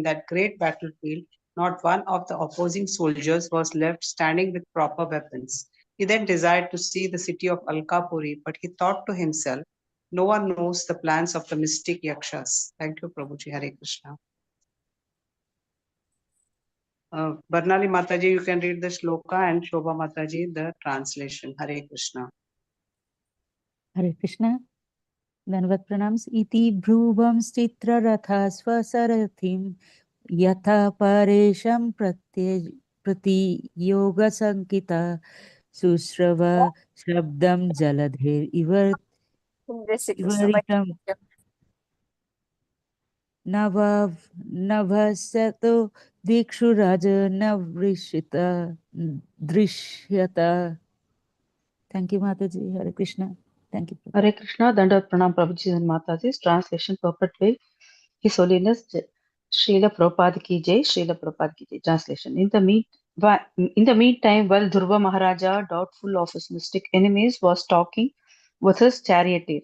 that great battlefield, not one of the opposing soldiers was left standing with proper weapons. He then desired to see the city of Alkapuri, but he thought to himself, no one knows the plans of the mystic Yakshas. Thank you, Prabhuji. Hare Krishna. Barnali Mataji, you can read the shloka, and Shobha Mataji, the translation. Hare Krishna. Hare Krishna. Danvat pranams. Iti bhruvam stitra ratha swasarathim yatha paresham prati yoga sankita sushrava shabdam jaladher ivaritam navasato dikshu raja navrishita drishyata. Thank you, Mataji. Hare Krishna. Thank you. Hare Krishna, Dandavat Pranam Prabhuji and Mataji's translation purport by His Holiness Srila Prabhupada Ki Jai, Srila Prabhupada Ki Jai. Translation. In the meantime, while Dhruva Maharaja, doubtful of his mystic enemies, was talking with his charioteer,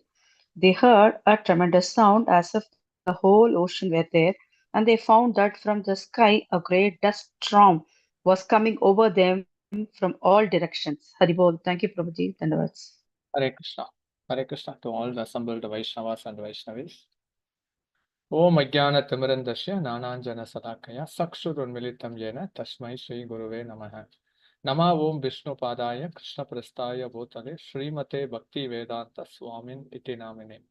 they heard a tremendous sound as if the whole ocean were there, and they found that from the sky a great dust storm was coming over them from all directions. Haribol. Thank you, Prabhuji. Dandavats. Hare Krishna. Hare Krishna to all the assembled Vaishnavas and Vaishnavis. Om Ajnana Timirandasya Nananjana Sadakaya Sakshurunmilitam Yena Tasmai Shri Guruve Namaha. Nama Om Vishnu Padaya Krishna Prastaya Bhutale Srimate Bhakti Vedanta Swamin Iti Namine.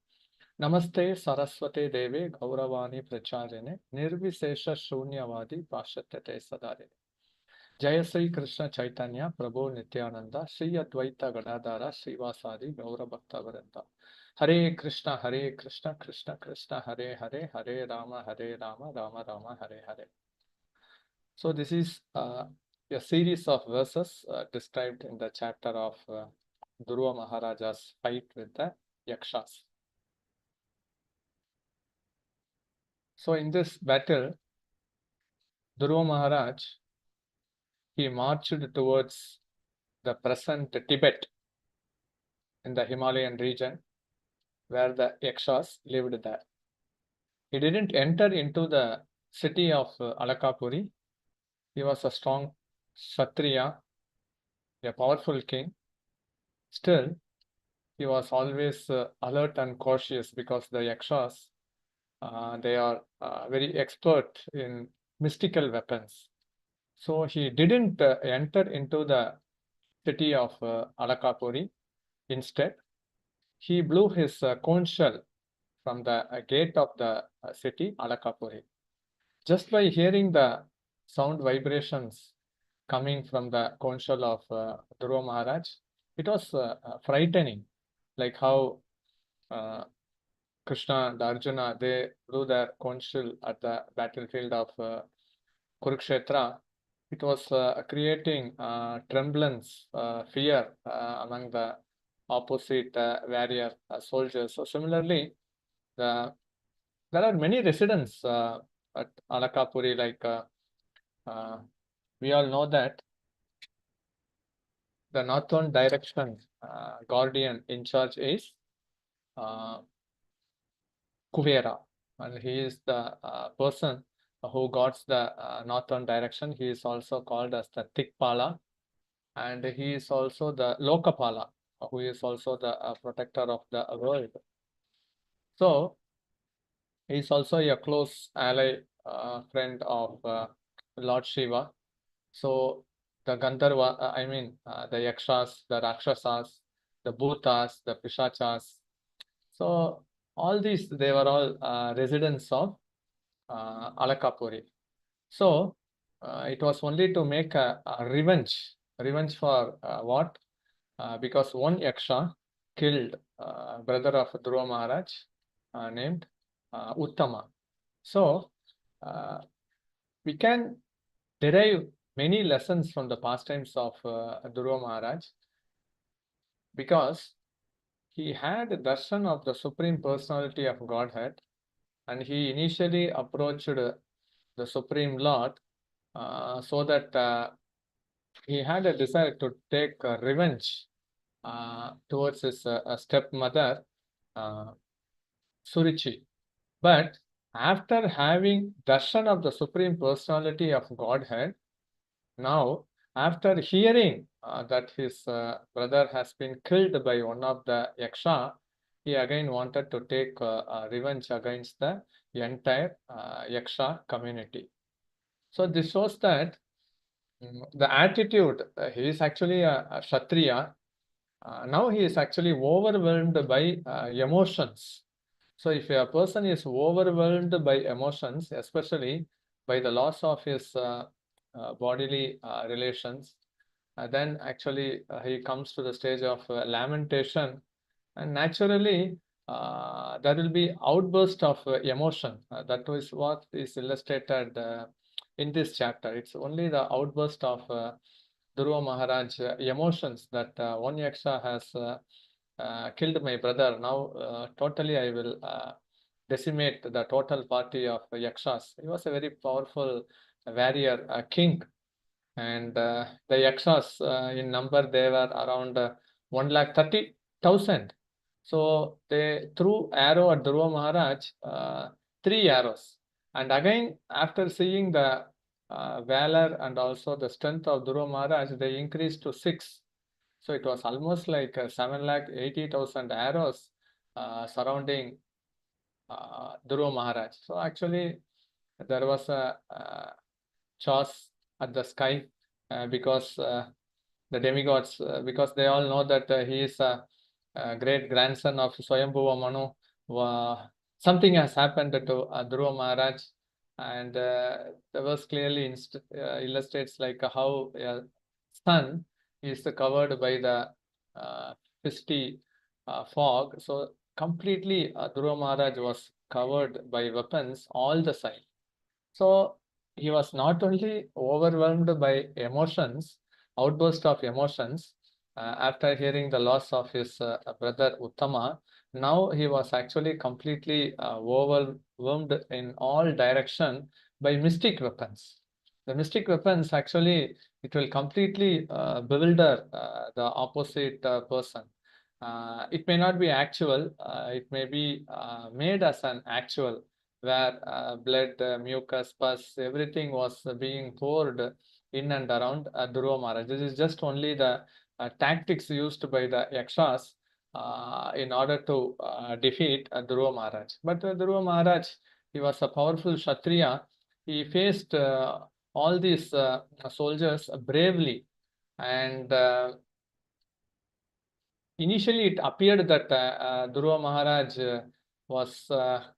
Namaste Saraswate Deve Gauravani Pracharine Nirvisesha Shunyavadi Pashatate Sadare. Jaya Sri Krishna Chaitanya Prabhu Nityananda Sri Advaita Gadadara Srivasadi Gaura Bhakta Varanta. Hare Krishna Krishna Krishna Hare Hare Hare Rama Rama Rama Hare Hare. So this is a series of verses described in the chapter of Dhruva Maharaja's fight with the Yakshas. So in this battle, Dhruva Maharaj, he marched towards the present Tibet in the Himalayan region where the Yakshas lived there. He didn't enter into the city of Alakapuri. He was a strong Kshatriya, a powerful king. Still, he was always alert and cautious because the Yakshas, they are very expert in mystical weapons. So he didn't enter into the city of Alakapuri. Instead, he blew his conch shell from the gate of the city, Alakapuri. Just by hearing the sound vibrations coming from the conch shell of Dhruva Maharaj, it was frightening, like how Krishna and Arjuna, they blew their conch shell at the battlefield of Kurukshetra. It was creating tremblance, fear among the opposite warrior soldiers. So similarly, there are many residents at Alakapuri, like we all know that the northern direction guardian in charge is Kuvera, and he is the person who guards the northern direction. He is also called as the Tikpala, and he is also the Lokapala, who is also the protector of the world. So he is also a close ally, friend of Lord Shiva. So the Gandharva, the Yakshas, the Rakshasas, the Bhutas, the Pishachas. So all these, they were all residents of Alakapuri. So it was only to make a revenge for what? Because one Yaksha killed brother of Dhruva Maharaj named Uttama. So we can derive many lessons from the pastimes of Dhruva Maharaj, because he had a darshan of the Supreme Personality of Godhead, and he initially approached the Supreme Lord so that he had a desire to take revenge towards his stepmother Surichi. But after having darshan of the Supreme Personality of Godhead, now after hearing that his brother has been killed by one of the yaksha, he again wanted to take revenge against the entire yaksha community. So this shows that the attitude, he is actually a Kshatriya. Now he is actually overwhelmed by emotions. So if a person is overwhelmed by emotions, especially by the loss of his bodily relations, then actually he comes to the stage of lamentation, and naturally there will be outburst of emotion. That is what is illustrated in this chapter. It's only the outburst of Dhruva Maharaj emotions that one yaksha has killed my brother. Now totally I will decimate the total party of yakshas. He was a very powerful warrior, king, and the yakshas in number, they were around 130,000. So they threw arrow at Dhruva Maharaj, 3 arrows. And again, after seeing the valor and also the strength of Dhruva Maharaj, they increased to 6. So it was almost like 780,000 arrows surrounding Dhruva Maharaj. So actually, there was a toss at the sky because the demigods, because they all know that he is a great grandson of Swayambhuva Manu. Something has happened to Dhruva Maharaj, and the verse clearly illustrates like how a sun is covered by the misty fog. So completely Dhruva Maharaj was covered by weapons all the side. So he was not only overwhelmed by emotions, outburst of emotions, after hearing the loss of his brother Uttama. Now he was actually completely overwhelmed in all direction by mystic weapons. The mystic weapons actually, it will completely bewilder the opposite person. It may not be actual, it may be made as an actual, where blood, mucus, pus, everything was being poured in and around Dhruva Maharaj. This is just only the tactics used by the yakshas in order to defeat Dhruva Maharaj. But Dhruva Maharaj, he was a powerful Kshatriya. He faced all these soldiers bravely, and initially it appeared that Dhruva Maharaj was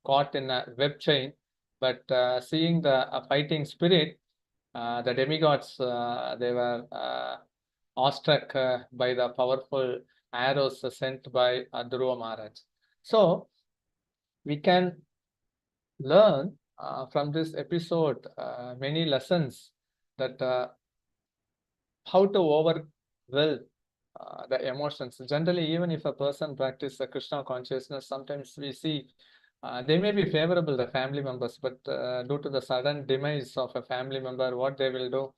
caught in a web chain, but seeing the fighting spirit, the demigods, they were awestruck by the powerful arrows sent by Dhruva Maharaj. So we can learn from this episode many lessons, that how to overwhelm the emotions. Generally, even if a person practices Krishna consciousness, sometimes we see they may be favorable, the family members, but due to the sudden demise of a family member, what they will do,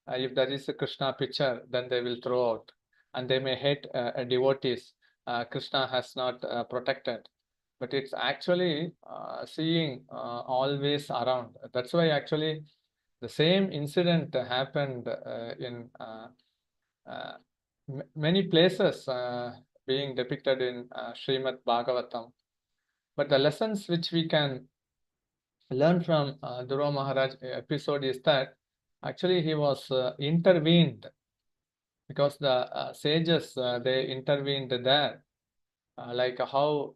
if there is a Krishna picture, then they will throw out, and they may hate devotees. Krishna has not protected, but it's actually seeing always around. That's why actually the same incident happened in many places being depicted in Shrimad Bhagavatam. But the lessons which we can learn from Dhruva Maharaj episode is that actually he was intervened, because the sages, they intervened there, like how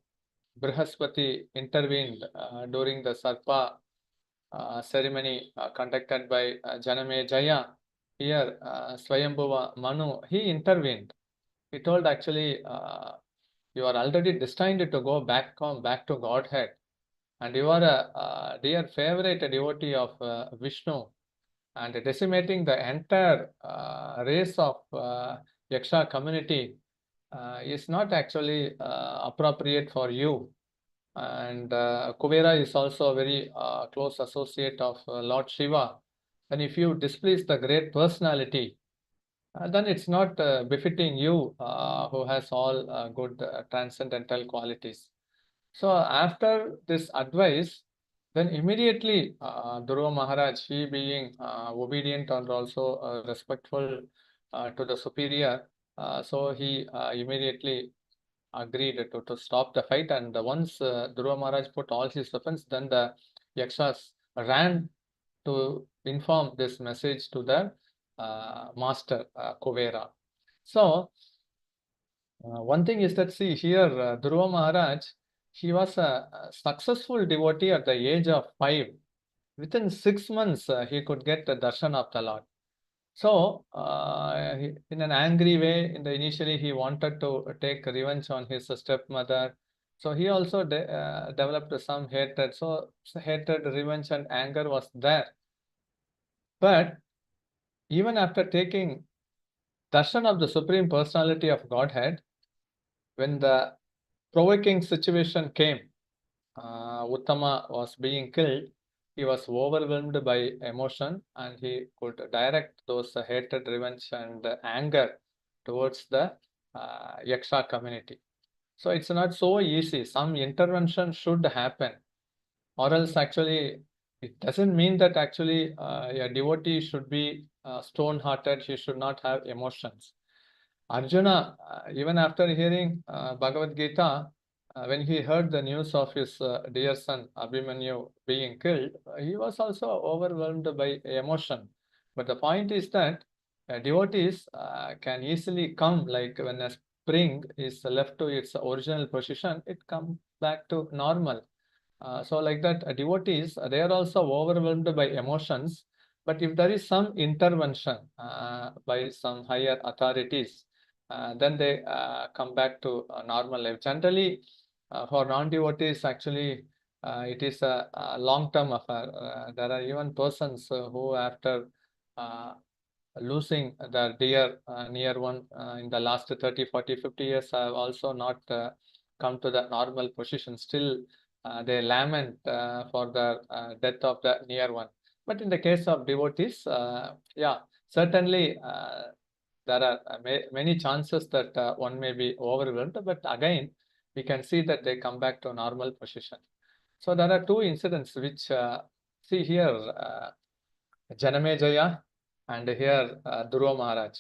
Brihaspati intervened during the Sarpa ceremony conducted by Janame Jaya. Here, Swayambhuva Manu, he intervened. He told actually, you are already destined to go back to Godhead, and you are a dear favorite devotee of Vishnu, and decimating the entire race of Yaksha community is not actually appropriate for you. And Kuvera is also a very close associate of Lord Shiva. And if you displease the great personality, then it's not befitting you, who has all good transcendental qualities. So after this advice, Then immediately Dhruva Maharaj, he being obedient and also respectful to the superior, so he immediately agreed to stop the fight. And once Dhruva Maharaj put all his weapons, then the Yakshas ran to inform this message to the master Kuvera. So one thing is that, see here, Dhruva Maharaj, he was a successful devotee at the age of 5. Within 6 months, he could get the darshan of the Lord. So, in an angry way, initially he wanted to take revenge on his stepmother. So he also developed some hatred. So hatred, revenge, and anger was there. But even after taking darshan of the Supreme Personality of Godhead, when the provoking situation came, Uttama was being killed, he was overwhelmed by emotion and he could direct those hatred, revenge, and anger towards the Yaksha community. So it's not so easy. Some intervention should happen, or else actually it doesn't mean that actually a devotee should be stone-hearted, he should not have emotions. Arjuna, even after hearing Bhagavad Gita, when he heard the news of his dear son Abhimanyu being killed, he was also overwhelmed by emotion. But the point is that devotees can easily come, like when a spring is left to its original position, it comes back to normal. So like that, devotees, they are also overwhelmed by emotions. But if there is some intervention by some higher authorities, then they come back to normal life. Generally, for non-devotees, actually, it is a long-term affair. There are even persons who, after losing their dear near one in the last 30, 40, 50 years, have also not come to the normal position. Still, they lament for the death of the near one. But in the case of devotees, yeah, certainly there are many chances that one may be overwhelmed, but again, we can see that they come back to a normal position. So there are two incidents which, see here, Janamejaya and here Dhruva Maharaj.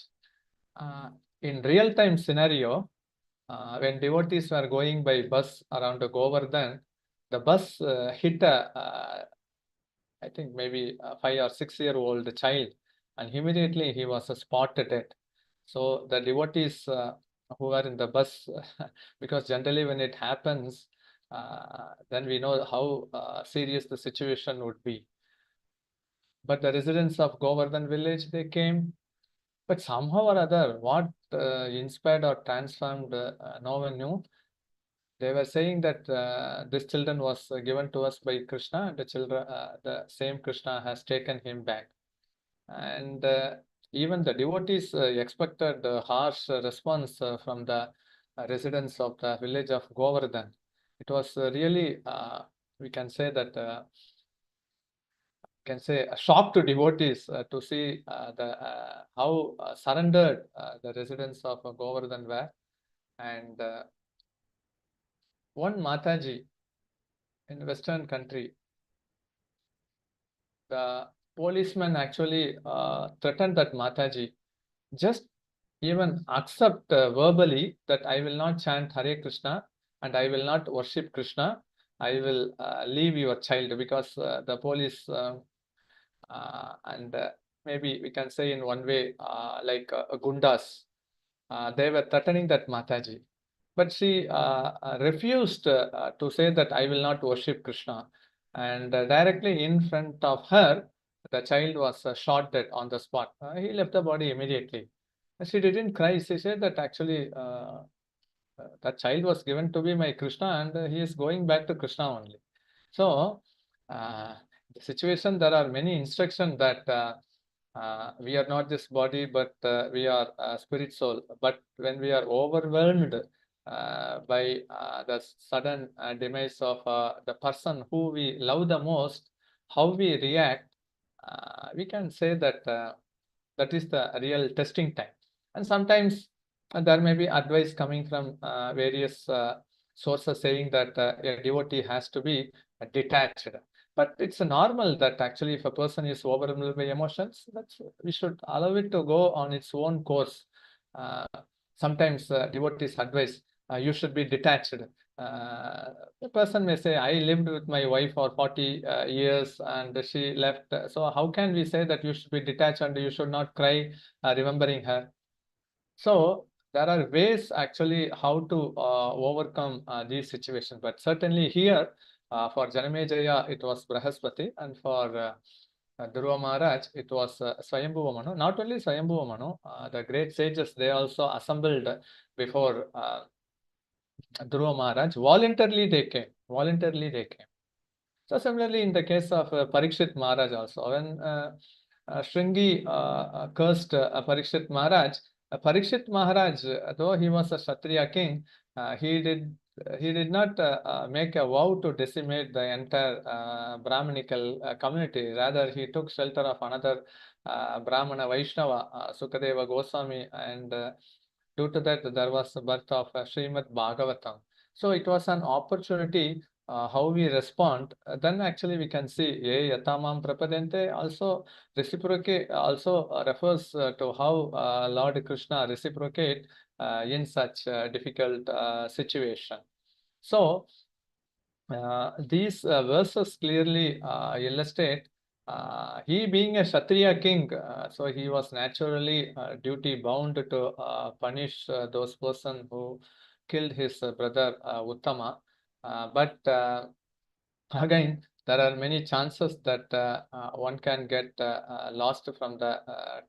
In real-time scenario, when devotees were going by bus around Govardhan, the bus hit a, I think maybe a 5 or 6-year-old child, and immediately he was spotted dead. So the devotees who are in the bus, because generally when it happens, then we know how serious the situation would be. But the residents of Govardhan village, they came, but somehow or other, what inspired or transformed, no one knew. They were saying that this children was given to us by Krishna, and the same Krishna has taken him back. And even the devotees expected a harsh response from the residents of the village of Govardhan. It was really, we can say that, a shock to devotees to see how surrendered the residents of Govardhan were. And one Mataji in Western country, the policeman actually threatened that Mataji, just even accept verbally that I will not chant Hare Krishna and I will not worship Krishna. I will leave your child, because the police and maybe we can say in one way like gundas, they were threatening that Mataji. But she refused to say that I will not worship Krishna. And directly in front of her, the child was shot dead on the spot. He left the body immediately. She didn't cry. She said that actually that child was given to be my Krishna, and he is going back to Krishna only. So, the situation, there are many instructions that we are not this body, but we are spirit soul. But when we are overwhelmed by the sudden demise of the person who we love the most, how we react, we can say that that is the real testing time. And sometimes there may be advice coming from various sources saying that a devotee has to be detached. But it's normal that actually if a person is overwhelmed by emotions, we should allow it to go on its own course. Sometimes devotees advise you should be detached. The person may say, I lived with my wife for 40 years and she left. So how can we say that you should be detached and you should not cry remembering her? So there are ways actually how to overcome these situations. But certainly here for Janamejaya it was Brahaspati, and for Dhruva Maharaj it was Swayambhuva Manu. Not only Swayambhuva Manu, the great sages, they also assembled before Dhruva Maharaj. Voluntarily they came. So similarly, in the case of Parikshit Maharaj also, when Shringi cursed Parikshit Maharaj, though he was a Kshatriya king, he did not make a vow to decimate the entire Brahminical community. Rather, he took shelter of another Brahmana Vaishnava, Sukadeva Goswami, and due to that, there was the birth of Shrimad Bhagavatam. So it was an opportunity how we respond. Then actually we can see ye yatamam prapadente also reciprocate, also refers to how Lord Krishna reciprocate in such difficult situation. So these verses clearly illustrate he being a Kshatriya king, so he was naturally duty bound to punish those person who killed his brother Uttama. But again, there are many chances that one can get lost from the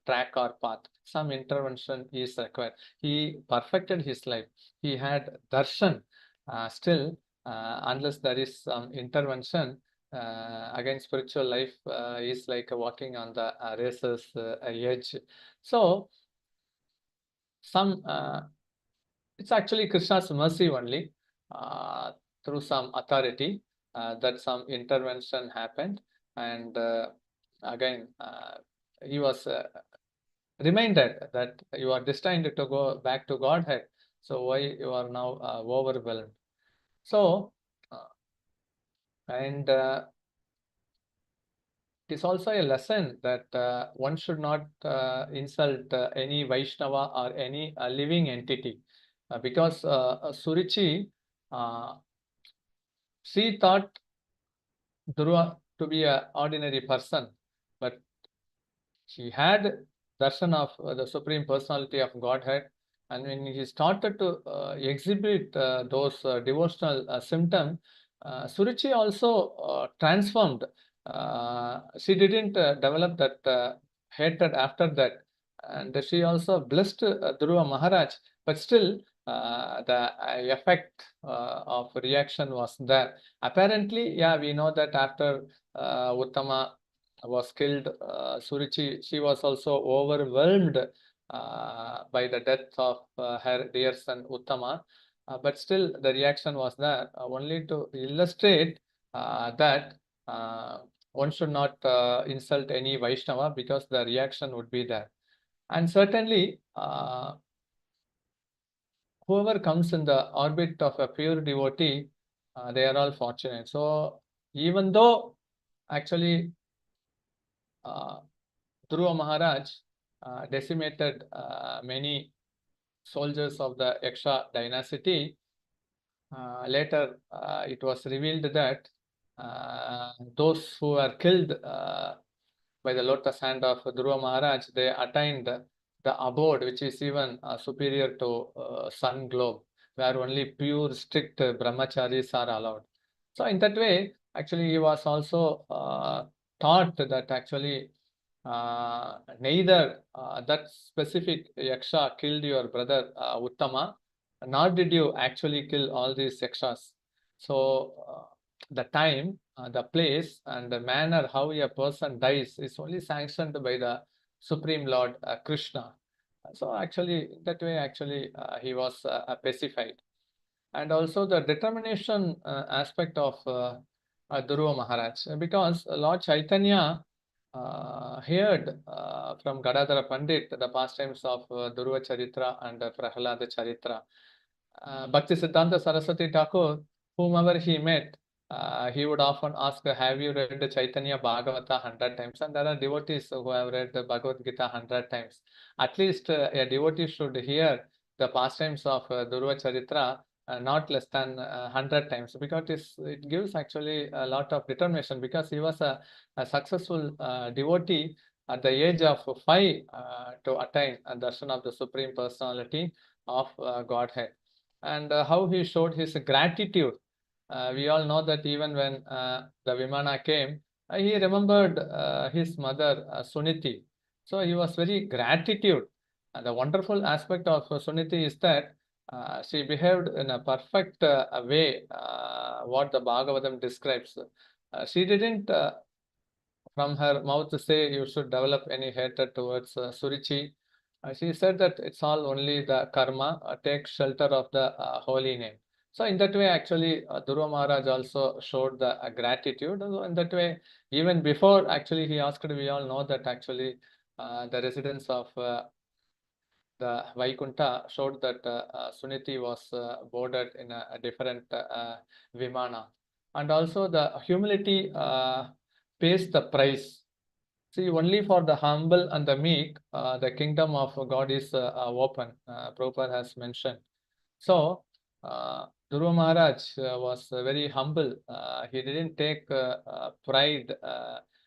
track or path. Some intervention is required. He perfected his life. He had darshan. Still, unless there is some intervention, again, spiritual life is like walking on the razor's edge. So, some it's actually Krishna's mercy only through some authority that some intervention happened, and again he was reminded that you are destined to go back to Godhead. So why you are now overwhelmed? So and it is also a lesson that one should not insult any Vaishnava or any living entity, because Suruchi, she thought Dhruva to be an ordinary person, but she had darshan of the Supreme Personality of Godhead, and when he started to exhibit those devotional symptoms, Suruchi also transformed. She didn't develop that hatred after that, and she also blessed Dhruva Maharaj, but still the effect of reaction was there. Apparently, yeah, we know that after Uttama was killed, Suruchi, she was also overwhelmed by the death of her dear son Uttama. But still, the reaction was there, only to illustrate that one should not insult any Vaishnava, because the reaction would be there. And certainly, whoever comes in the orbit of a pure devotee, they are all fortunate. So, even though actually Dhruva Maharaj decimated many soldiers of the Yaksha dynasty, later it was revealed that those who were killed by the lotus hand of Dhruva Maharaj, they attained the abode which is even superior to sun globe, where only pure, strict brahmacharis are allowed. So in that way, actually he was also taught that actually neither that specific Yaksha killed your brother Uttama, nor did you actually kill all these Yakshas. So the time, the place, and the manner how a person dies is only sanctioned by the Supreme Lord Krishna. So actually, that way actually he was pacified. And also the determination aspect of Dhruva Maharaj, because Lord Chaitanya heard from Gadadhara Pandit the pastimes of Dhruva Charitra and Prahlada Charitra. Bhakti Siddhanta Saraswati Thakur, whomever he met, he would often ask, have you read Chaitanya Bhagavata 100 times? And there are devotees who have read the Bhagavad Gita 100 times. At least a devotee should hear the pastimes of Dhruva Charitra not less than 100 times, because it gives actually a lot of determination, because he was a successful devotee at the age of 5 to attain a darshan of the Supreme Personality of Godhead. And how he showed his gratitude. We all know that even when the Vimana came, he remembered his mother Suniti. So he was very gratitude. And the wonderful aspect of Suniti is that she behaved in a perfect way, what the Bhagavatam describes. She didn't from her mouth to say you should develop any hatred towards Surichi. She said that it's all only the karma, take shelter of the holy name. So in that way, actually, Dhruva Maharaj also showed the gratitude. So in that way, even before actually he asked, we all know that actually the residents of the Vaikunta showed that Suniti was boarded in a different Vimana. And also the humility pays the price. See, only for the humble and the meek, the kingdom of God is open, Prabhupada has mentioned. So, Dhruva Maharaj was very humble. He didn't take pride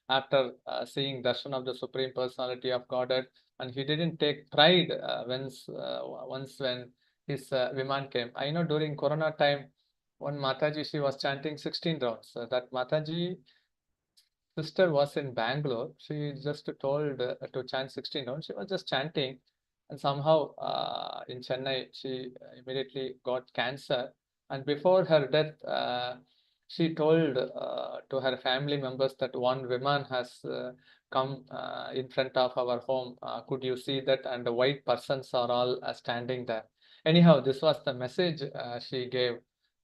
after seeing darshan of the Supreme Personality of Godhead, and he didn't take pride once when his Viman came. I know during Corona time, one Mataji, she was chanting 16 rounds. That Mataji sister was in Bangalore. She just told to chant 16 rounds. She was just chanting, and somehow in Chennai, she immediately got cancer. And before her death, she told to her family members that one woman has come in front of our home. Could you see that? And the white persons are all standing there. Anyhow, this was the message she gave.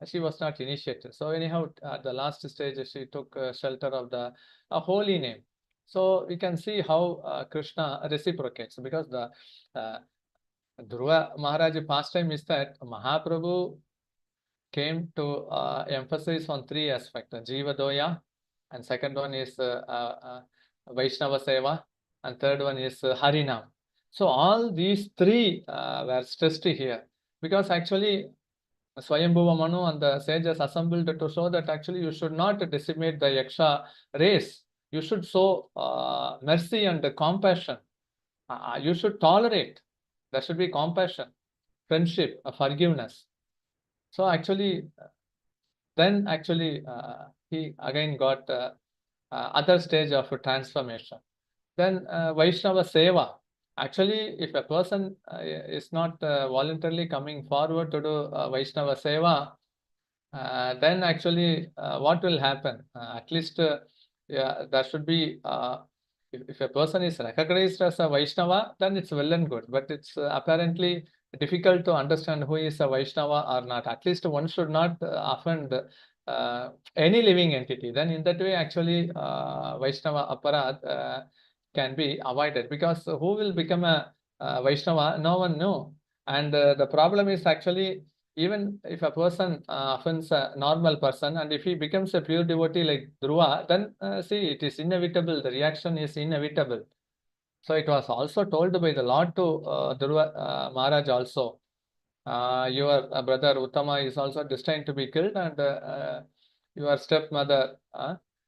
She was not initiated. So anyhow, at the last stage, she took shelter of the holy name. So we can see how Krishna reciprocates, because the Dhruva Maharaj pastime is that Mahaprabhu came to emphasize on three aspects: Jiva Doya, and second one is Vaishnava Seva, and third one is Harinam. So all these three were stressed here, because actually Swayambhuva Manu and the sages assembled to show that actually you should not decimate the Yaksha race. You should show mercy and compassion. You should tolerate. There should be compassion, friendship, forgiveness. So actually, then actually he again got other stage of transformation. Then Vaishnava Seva. Actually, if a person is not voluntarily coming forward to do Vaishnava Seva, then actually what will happen? At least yeah, there should be, if a person is recognized as a Vaishnava, then it's well and good. But it's apparently difficult to understand who is a Vaishnava or not. At least one should not offend any living entity. Then in that way, actually, Vaishnava aparad can be avoided, because who will become a Vaishnava? No one knows. And the problem is actually, even if a person offends a normal person, and if he becomes a pure devotee like Dhruva, then see, it is inevitable. The reaction is inevitable. So it was also told by the Lord to Dhruva Maharaj also. Your brother Uttama is also destined to be killed, and your stepmother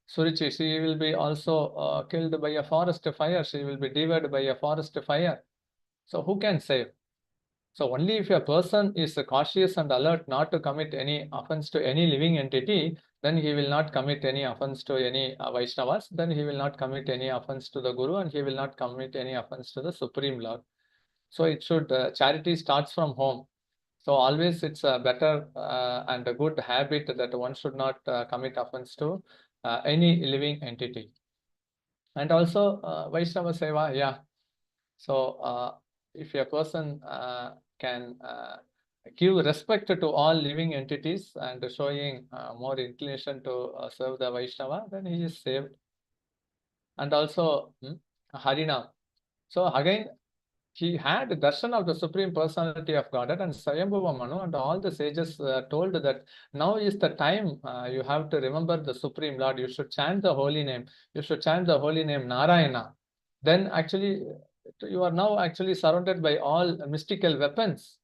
Surichi, she will be also killed by a forest fire. She will be devoured by a forest fire. So who can save? So only if a person is cautious and alert not to commit any offense to any living entity, then he will not commit any offense to any Vaishnavas, then he will not commit any offense to the Guru, and he will not commit any offense to the Supreme Lord. So it should, charity starts from home. So always it's a better and a good habit that one should not commit offense to any living entity. And also Vaishnava Seva, yeah. So if a person can give respect to all living entities and showing more inclination to serve the Vaishnava, then he is saved. And also Harinam. So again, he had a darshan of the Supreme Personality of Godhead, and Swayambhuva Manu and all the sages told that now is the time you have to remember the Supreme Lord. You should chant the holy name. You should chant the holy name Narayana. Then actually you are now actually surrounded by all mystical weapons.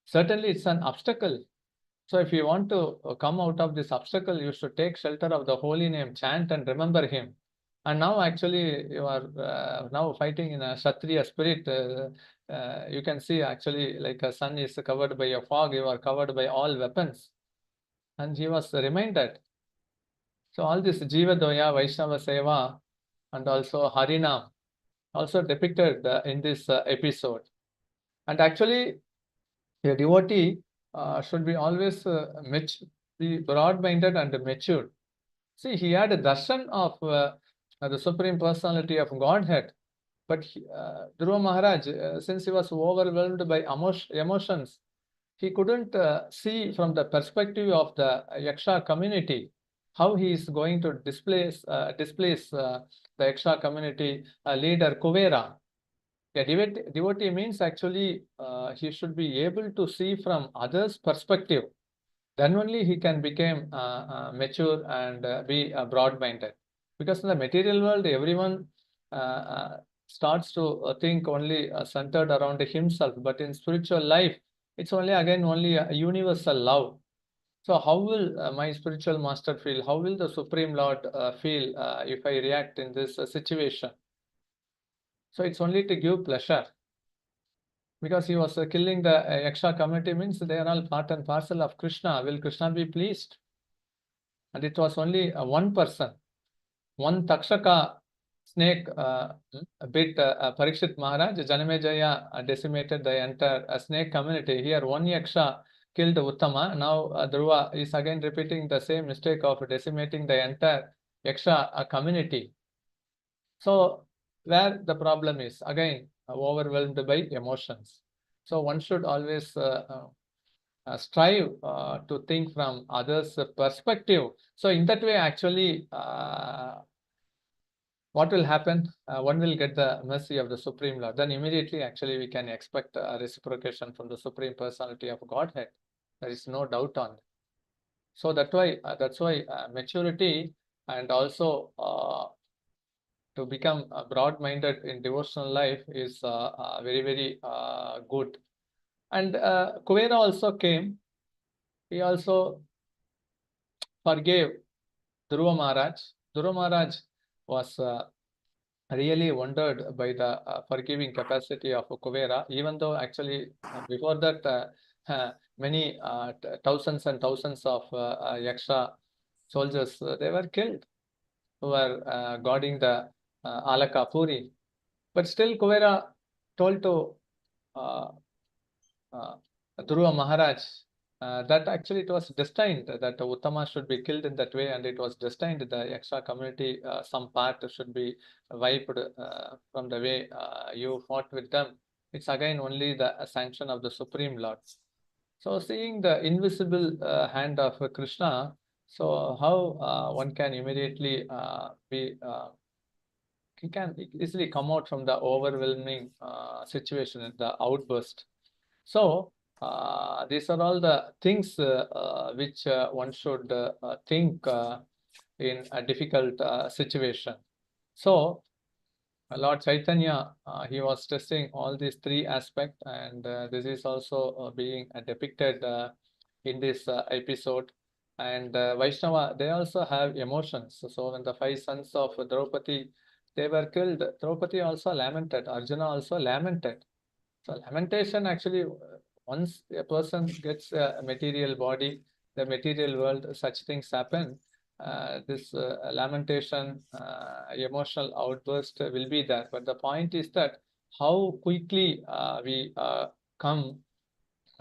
Certainly it's an obstacle. So if you want to come out of this obstacle, you should take shelter of the holy name, chant and remember him. And now actually you are now fighting in a Kshatriya spirit. You can see actually like a sun is covered by a fog, you are covered by all weapons. And he was reminded. So all this Jiva Doya, Vaishnava Seva and also Harinam also depicted in this episode. And actually a devotee should be always be broad-minded and mature. See, he had a darshan of the Supreme Personality of Godhead, but Dhruva Maharaj, since he was overwhelmed by emotions, he couldn't see from the perspective of the Yaksha community how he is going to displace the Yaksha community leader Kuvera. A devotee means actually he should be able to see from others' perspective. Then only he can become mature and be broad-minded. Because in the material world, everyone starts to think only centered around himself. But in spiritual life, it's only a universal love. So how will my spiritual master feel? How will the Supreme Lord feel if I react in this situation? So it's only to give pleasure. Because he was killing the Yaksha community means they are all part and parcel of Krishna. Will Krishna be pleased? And it was only one person, one Takshaka snake bit Parikshit Maharaj. Janamejaya decimated the entire snake community. Here one Yaksha killed Uttama. Now Dhruva is again repeating the same mistake of decimating the entire Yaksha community. So where the problem is, again, overwhelmed by emotions. So one should always strive to think from others' perspective. So in that way, actually, what will happen? One will get the mercy of the Supreme Lord. Then immediately, actually, we can expect a reciprocation from the Supreme Personality of Godhead. There is no doubt on it. So that's why maturity and also to become broad-minded in devotional life is very, very good. And Kuvera also came. He also forgave Dhruva Maharaj. Dhruva Maharaj was really wondered by the forgiving capacity of Kuvera, even though actually before that many thousands and thousands of Yaksha soldiers, they were killed who were guarding the Alaka Puri. But still Kuvera told to Dhruva Maharaj that actually it was destined that Uttama should be killed in that way, and it was destined the Yaksha community, some part should be wiped from the way you fought with them. It's again only the sanction of the Supreme Lord. So seeing the invisible hand of Krishna, so how one can immediately he can easily come out from the overwhelming situation, the outburst. So these are all the things which one should think in a difficult situation. So Lord Chaitanya, he was testing all these three aspects, and this is also being depicted in this episode. And Vaishnava, they also have emotions. So when the 5 sons of Draupadi, they were killed, Draupadi also lamented, Arjuna also lamented. So lamentation actually, once a person gets a material body, the material world, such things happen. This lamentation, emotional outburst will be there. But the point is that how quickly we come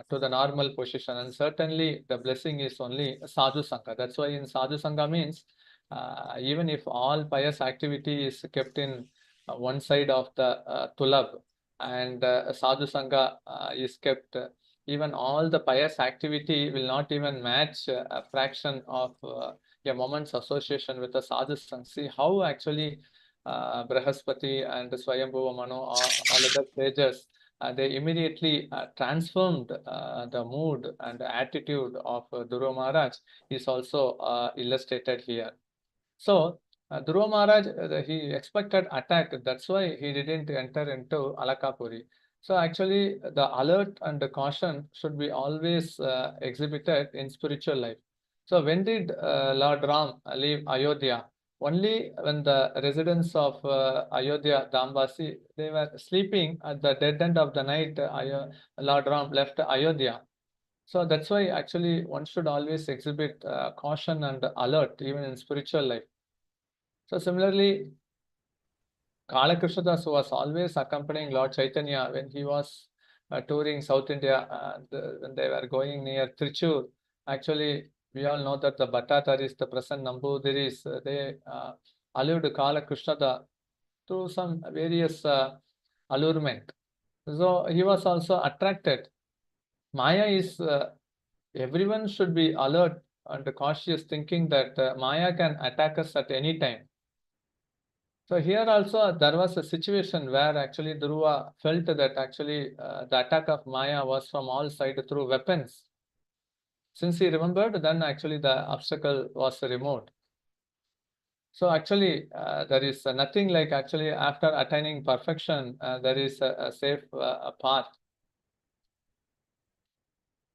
to the normal position, and certainly the blessing is only sadhu sangha. That's why in sadhu sangha means even if all pious activity is kept in one side of the tulab, and sadhu sangha is kept, even all the pious activity will not even match a fraction of a moment's association with the sadhu sangha. See how actually Brahaspati and Swayambhuva Manu, all other sages, they immediately transformed the mood and attitude of Dhruva Maharaj is also illustrated here. So, Dhruva Maharaj, he expected attack. That's why he didn't enter into Alakapuri. So, actually, the alert and the caution should be always exhibited in spiritual life. So, when did Lord Ram leave Ayodhya? Only when the residents of Ayodhya, Dambasi, they were sleeping at the dead end of the night, Lord Ram left Ayodhya. So that's why actually one should always exhibit caution and alert even in spiritual life. So similarly, Kalakrishnadas was always accompanying Lord Chaitanya when he was touring South India, when they were going near Trichur. Actually, we all know that the Bhattataris, the present Nambudiris, they allured Kalakrishna through some various allurement. So he was also attracted. Maya is, everyone should be alert and cautious, thinking that Maya can attack us at any time. So here also there was a situation where actually Dhruva felt that actually the attack of Maya was from all sides through weapons. Since he remembered, then actually the obstacle was removed. So actually there is nothing like actually after attaining perfection, there is a safe path.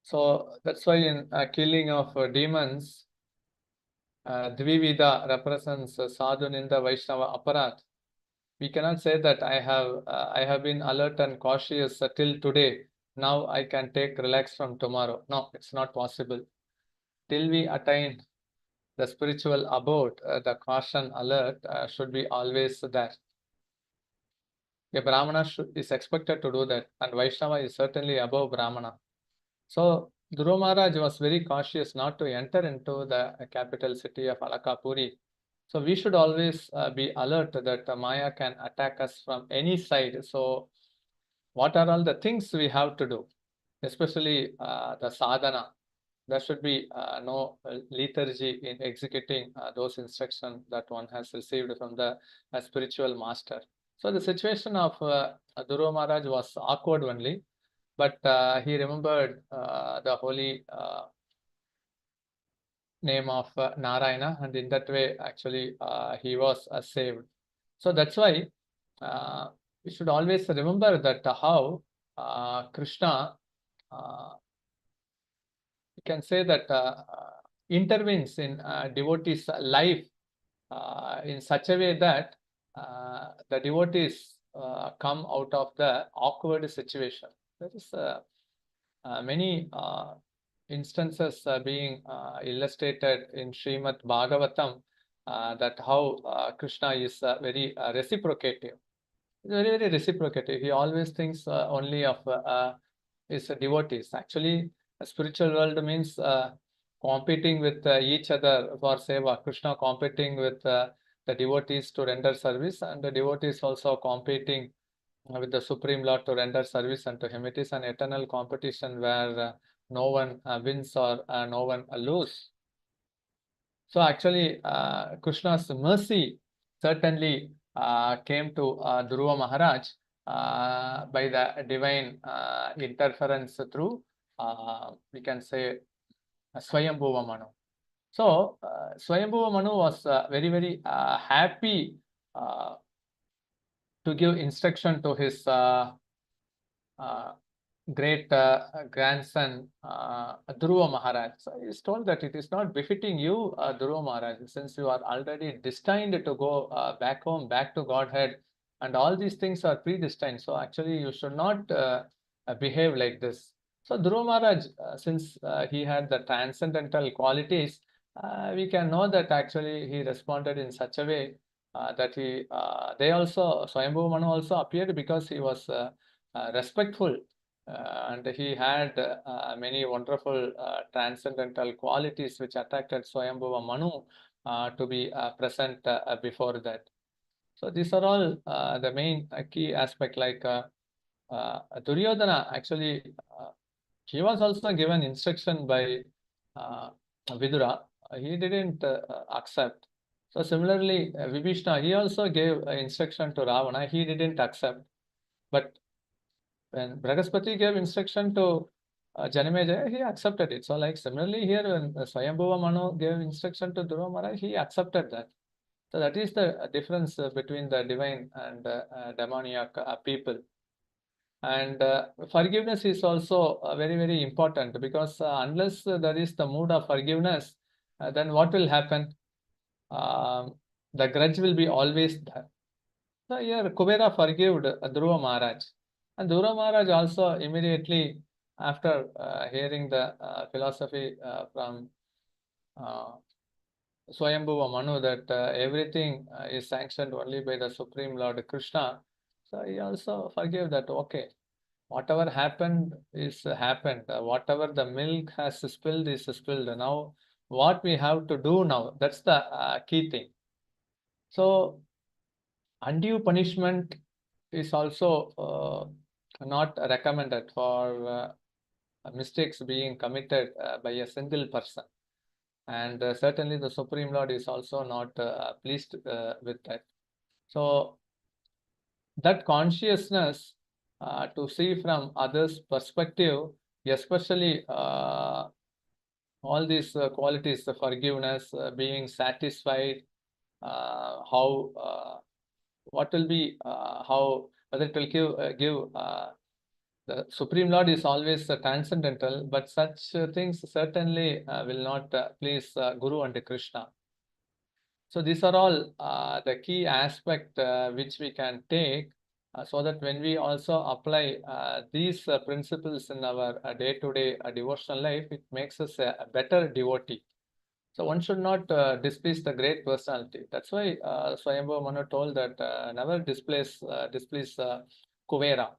So that's why in killing of demons, Dvivida represents Sadhu Ninda Vaishnava Aparat. We cannot say that I have been alert and cautious till today. Now I can take relax from tomorrow. No, it's not possible. Till we attain the spiritual abode, the caution alert should be always there. A Brahmana is expected to do that, and Vaishnava is certainly above Brahmana. So Dhruva Maharaj was very cautious not to enter into the capital city of Alakapuri. So we should always be alert that Maya can attack us from any side. So what are all the things we have to do, especially the sadhana? There should be no lethargy in executing those instructions that one has received from the spiritual master. So the situation of Dhruva Maharaj was awkward only, but he remembered the holy name of Narayana, and in that way actually he was saved. So that's why we should always remember that how Krishna, you can say that intervenes in devotees' life in such a way that the devotees come out of the awkward situation. There is many instances being illustrated in Shrimad Bhagavatam that how Krishna is very reciprocative. Very, very reciprocative. He always thinks only of his devotees. Actually, a spiritual world means competing with each other for seva. Krishna competing with the devotees to render service, and the devotees also competing with the Supreme Lord to render service unto him. It is an eternal competition where no one wins or no one loses. So actually, Krishna's mercy certainly came to Dhruva Maharaj by the divine interference through, we can say, Swayambhuva Manu. So, Swayambhuva Manu was very, very happy to give instruction to his great grandson Dhruva Maharaj. So he's told that it is not befitting you, Dhruva Maharaj, since you are already destined to go back home, back to Godhead, and all these things are predestined. So actually, you should not behave like this. So Dhruva Maharaj, since he had the transcendental qualities, we can know that actually he responded in such a way that they also, Swayambhuva Manu also appeared because he was respectful. And he had many wonderful transcendental qualities which attracted Swayambhuva Manu to be present before that. So these are all the main key aspect. Like Duryodhana, actually, he was also given instruction by Vidura. He didn't accept. So similarly, Vibhishna, he also gave instruction to Ravana. He didn't accept. But when Brihaspati gave instruction to Janamejaya, he accepted it. So like similarly here, when Swayambhuva Manu gave instruction to Dhruva Maharaj, he accepted that. So that is the difference between the divine and demoniac people. And forgiveness is also very, very important, because unless there is the mood of forgiveness, then what will happen? The grudge will be always there. So here Kubera forgave Dhruva Maharaj. And Dhruva Maharaj also immediately after hearing the philosophy from Swayambhuva Manu that everything is sanctioned only by the Supreme Lord Krishna, so he also forgave that, okay, whatever happened is happened. Whatever the milk has spilled is spilled. Now, what we have to do now, that's the key thing. So, undue punishment is also not recommended for mistakes being committed by a single person. And certainly the Supreme Lord is also not pleased with that. So, that consciousness to see from others' perspective, especially all these qualities, the forgiveness, being satisfied, what will be, whether it will give the Supreme Lord is always transcendental, but such things certainly will not please Guru and Krishna. So these are all the key aspect which we can take so that when we also apply these principles in our day-to-day devotional life, it makes us a better devotee. So one should not displease the great personality. That's why Swayambhuva Manu told that never displease Kuvera.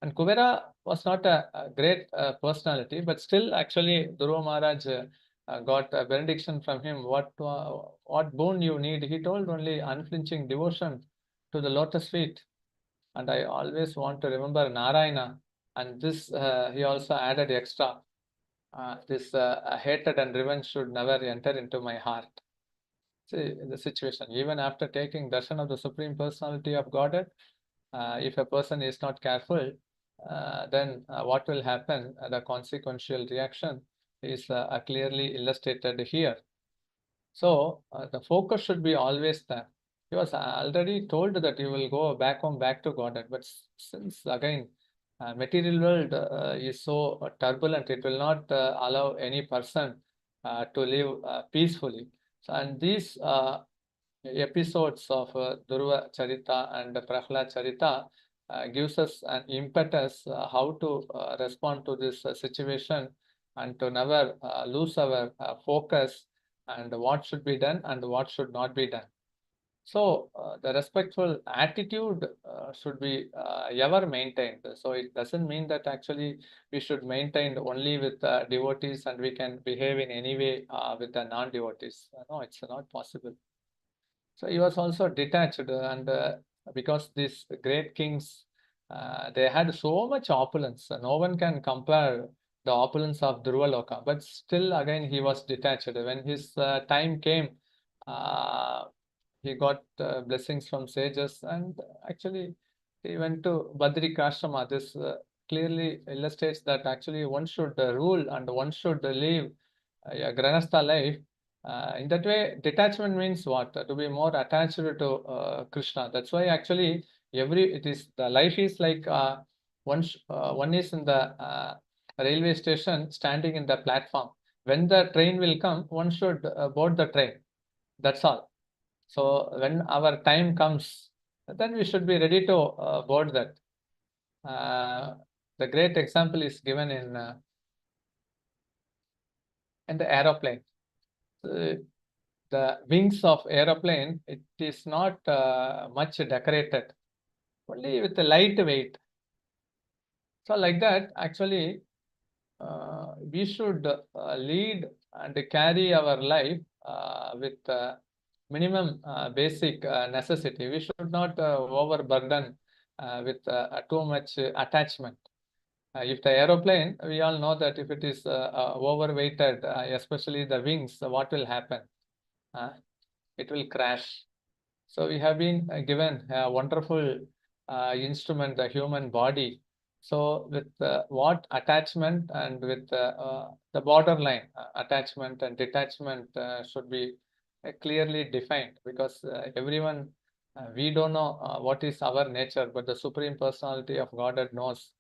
And Kuvera was not a great personality, but still actually Dhruva Maharaj got a benediction from him. What boon you need? He told only unflinching devotion to the lotus feet. And I always want to remember Narayana. And this he also added extra. This hatred and revenge should never enter into my heart. See the situation. Even after taking darshan of the Supreme Personality of Godhead, if a person is not careful, then what will happen? The consequential reaction is clearly illustrated here. So the focus should be always there. He was already told that you will go back home, back to Godhead. But since again, material world is so turbulent, it will not allow any person to live peacefully. So, and these episodes of Dhruva Charita and Prahlad Charita gives us an impetus how to respond to this situation and to never lose our focus and what should be done and what should not be done. So the respectful attitude should be ever maintained. So it doesn't mean that actually we should maintain only with devotees and we can behave in any way with the non-devotees. No, it's not possible. So he was also detached, and because these great kings, they had so much opulence. No one can compare the opulence of Dhruva. But still, again, he was detached. When his time came, he got blessings from sages, and actually, he went to Badrikashrama. This clearly illustrates that actually one should rule and one should live a Granastha life. In that way, detachment means what? To be more attached to Krishna. That's why actually the life is like one is in the railway station standing in the platform. When the train will come, one should board the train. That's all. So when our time comes, then we should be ready to board that. The great example is given in the aeroplane. The wings of aeroplane, it is not much decorated, only with a light weight. So like that, actually, we should lead and carry our life with minimum basic necessity. We should not overburden with too much attachment. If the aeroplane, we all know that if it is overweighted, especially the wings, what will happen? it will crash. So we have been given a wonderful instrument, the human body. So with what attachment and with the borderline attachment and detachment should be clearly defined, because everyone, we don't know what is our nature, but the Supreme Personality of Godhead knows.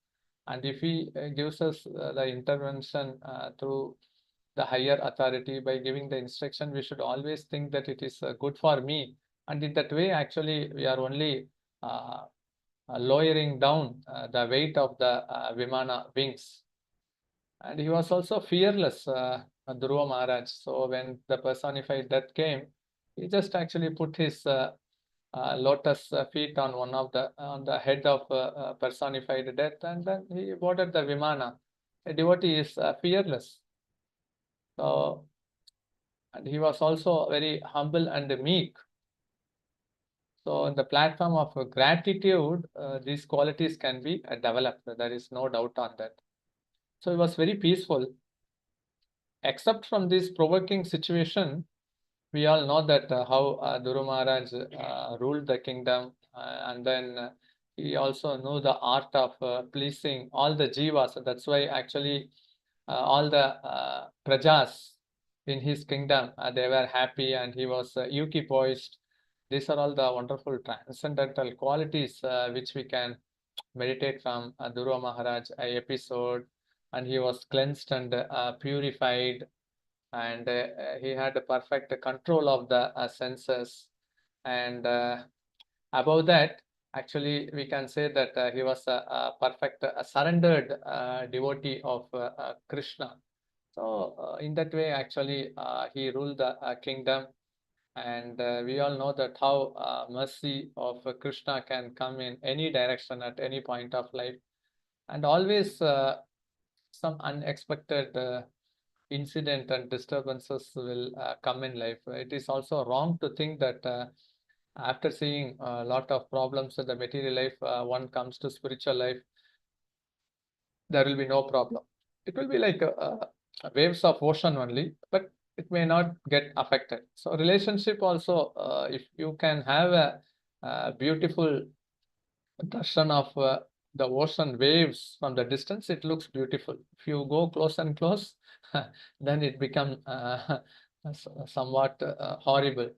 And if He gives us the intervention through the higher authority by giving the instruction, we should always think that it is good for me. And in that way, actually, we are only lowering down the weight of the Vimana wings. And he was also fearless, Dhruva Maharaj. So when the personified death came, he just actually put his lotus feet on one of on the head of personified death, and then he boarded the Vimana. A devotee is fearless. So, and he was also very humble and meek. So, in the platform of gratitude, these qualities can be developed. There is no doubt on that. So, he was very peaceful. Except from this provoking situation, we all know that how Dhruva Maharaj ruled the kingdom, and then he also knew the art of pleasing all the jivas. That's why actually all the prajas in his kingdom, they were happy, and he was equipoised. These are all the wonderful transcendental qualities which we can meditate from Dhruva Maharaj episode. And he was cleansed and purified, and he had a perfect control of the senses. And above that, actually, we can say that he was a perfect surrendered devotee of Krishna. So in that way, actually, he ruled the kingdom. And we all know that how mercy of Krishna can come in any direction at any point of life. And always some unexpected incident and disturbances will come in life. It is also wrong to think that after seeing a lot of problems in the material life, one comes to spiritual life, there will be no problem. It will be like waves of ocean only, but it may not get affected. So relationship also, if you can have a beautiful darshan of the ocean waves from the distance, it looks beautiful. If you go close and close, then it becomes somewhat horrible.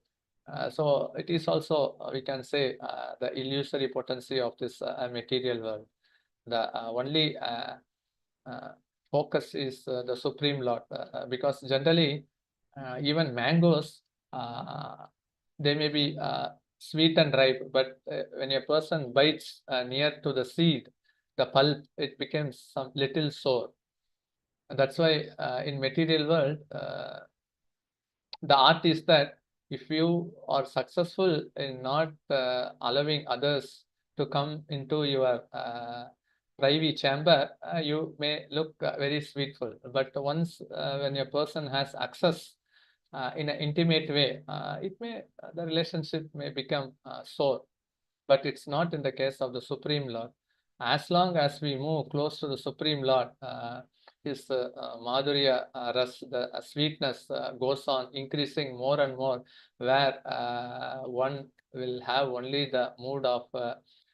So it is also, we can say, the illusory potency of this material world. The only focus is the Supreme Lord, because generally, even mangoes, they may be sweet and ripe, but when a person bites near to the seed, the pulp, it becomes some little sour. And that's why in material world, the art is that if you are successful in not allowing others to come into your privy chamber, you may look very sweetful. But once when a person has access in an intimate way, the relationship may become sour. But it's not in the case of the Supreme Lord. As long as we move close to the Supreme Lord, his Madhurya Ras, the sweetness goes on increasing more and more, where one will have only the mood of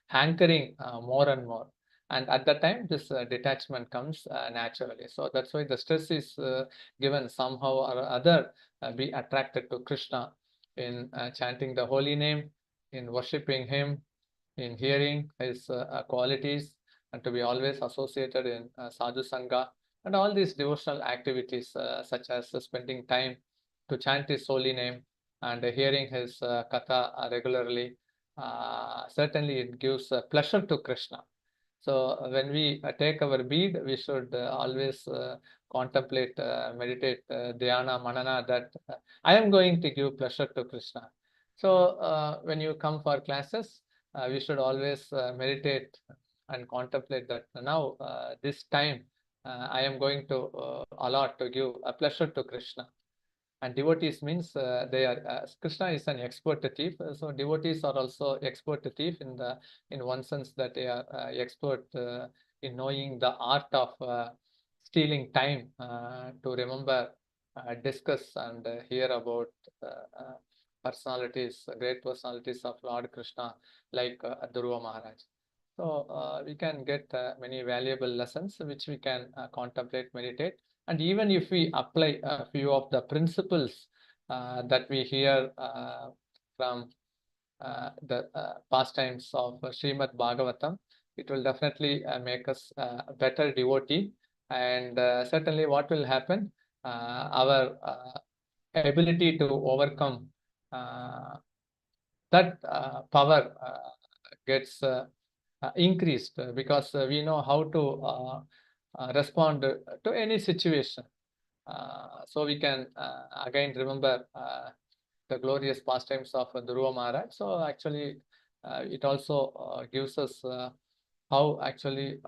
hankering more and more. And at that time, this detachment comes naturally. So that's why the stress is given somehow or other, be attracted to Krishna in chanting the holy name, in worshipping him, in hearing his qualities, and to be always associated in sadhu sangha, and all these devotional activities such as spending time to chant his holy name and hearing his katha regularly. Certainly it gives pleasure to Krishna. So when we take our bead, we should always contemplate, meditate, dhyana, manana, that I am going to give pleasure to Krishna. So when you come for classes, we should always meditate and contemplate that now this time I am going to allot to give a pleasure to Krishna. And devotees means they are Krishna is an expert thief, so devotees are also expert thief in one sense that they are expert in knowing the art of stealing time to remember, discuss, and hear about personalities, great personalities of Lord Krishna, like Dhruva Maharaj. So we can get many valuable lessons which we can contemplate, meditate, and even if we apply a few of the principles that we hear from the pastimes of Shrimad Bhagavatam, it will definitely make us a better devotee. And certainly what will happen, our ability to overcome that power gets increased, because we know how to respond to any situation. So we can again remember the glorious pastimes of Dhruva Maharaj. So actually it also gives us how actually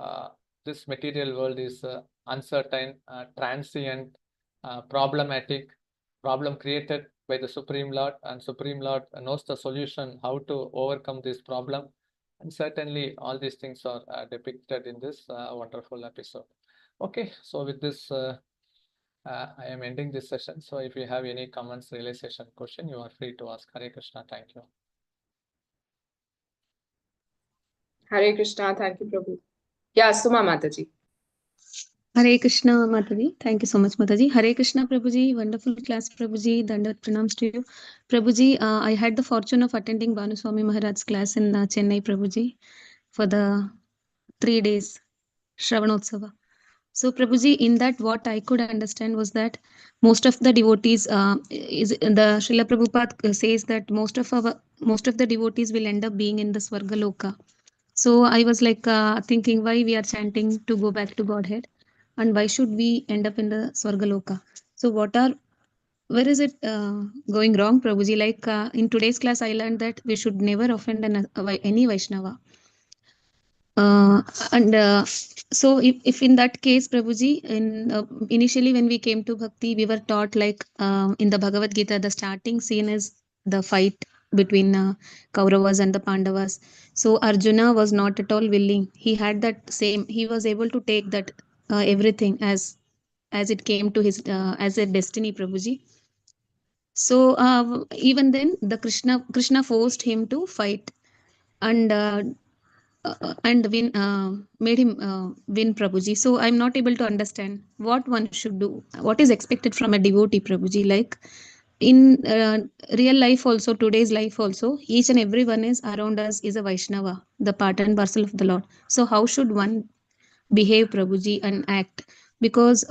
this material world is uncertain, transient, problematic, problem created by the Supreme Lord, and Supreme Lord knows the solution, how to overcome this problem. And certainly all these things are depicted in this wonderful episode. Okay, so with this I am ending this session. So if you have any comments, realization, question, you are free to ask. Hare Krishna. Thank you. Hare Krishna. Thank you, Prabhu. Yeah, Suma Mataji. Hare Krishna, Mataji. Thank you so much, Mataji. Hare Krishna, Prabhuji. Wonderful class, Prabhuji. Dandavat pranams to you. Prabhuji, I had the fortune of attending Bhanuswami Maharaj's class in Chennai, Prabhuji, for the 3 days Shravanotsava. So, Prabhuji, in that, what I could understand was that most of the devotees, the Srila Prabhupada says that most of the devotees will end up being in the Swargaloka. So I was like thinking why we are chanting to go back to Godhead, and why should we end up in the Swargaloka? So where is it going wrong, Prabhuji? Like in today's class, I learned that we should never offend any Vaishnava. And so if in that case, Prabhuji, initially when we came to Bhakti, we were taught like in the Bhagavad Gita, the starting scene is the fight between Kauravas and the Pandavas. So Arjuna was not at all willing. He had that same, he was able to take that everything as it came to his as a destiny, Prabhuji. So even then the Krishna forced him to fight, and made him win, Prabhuji. So I'm not able to understand what one should do, what is expected from a devotee, Prabhuji. Like in real life also, today's life also, each and every one is around us is a Vaishnava, the part and parcel of the Lord. So how should one behave, Prabhuji, and act? Because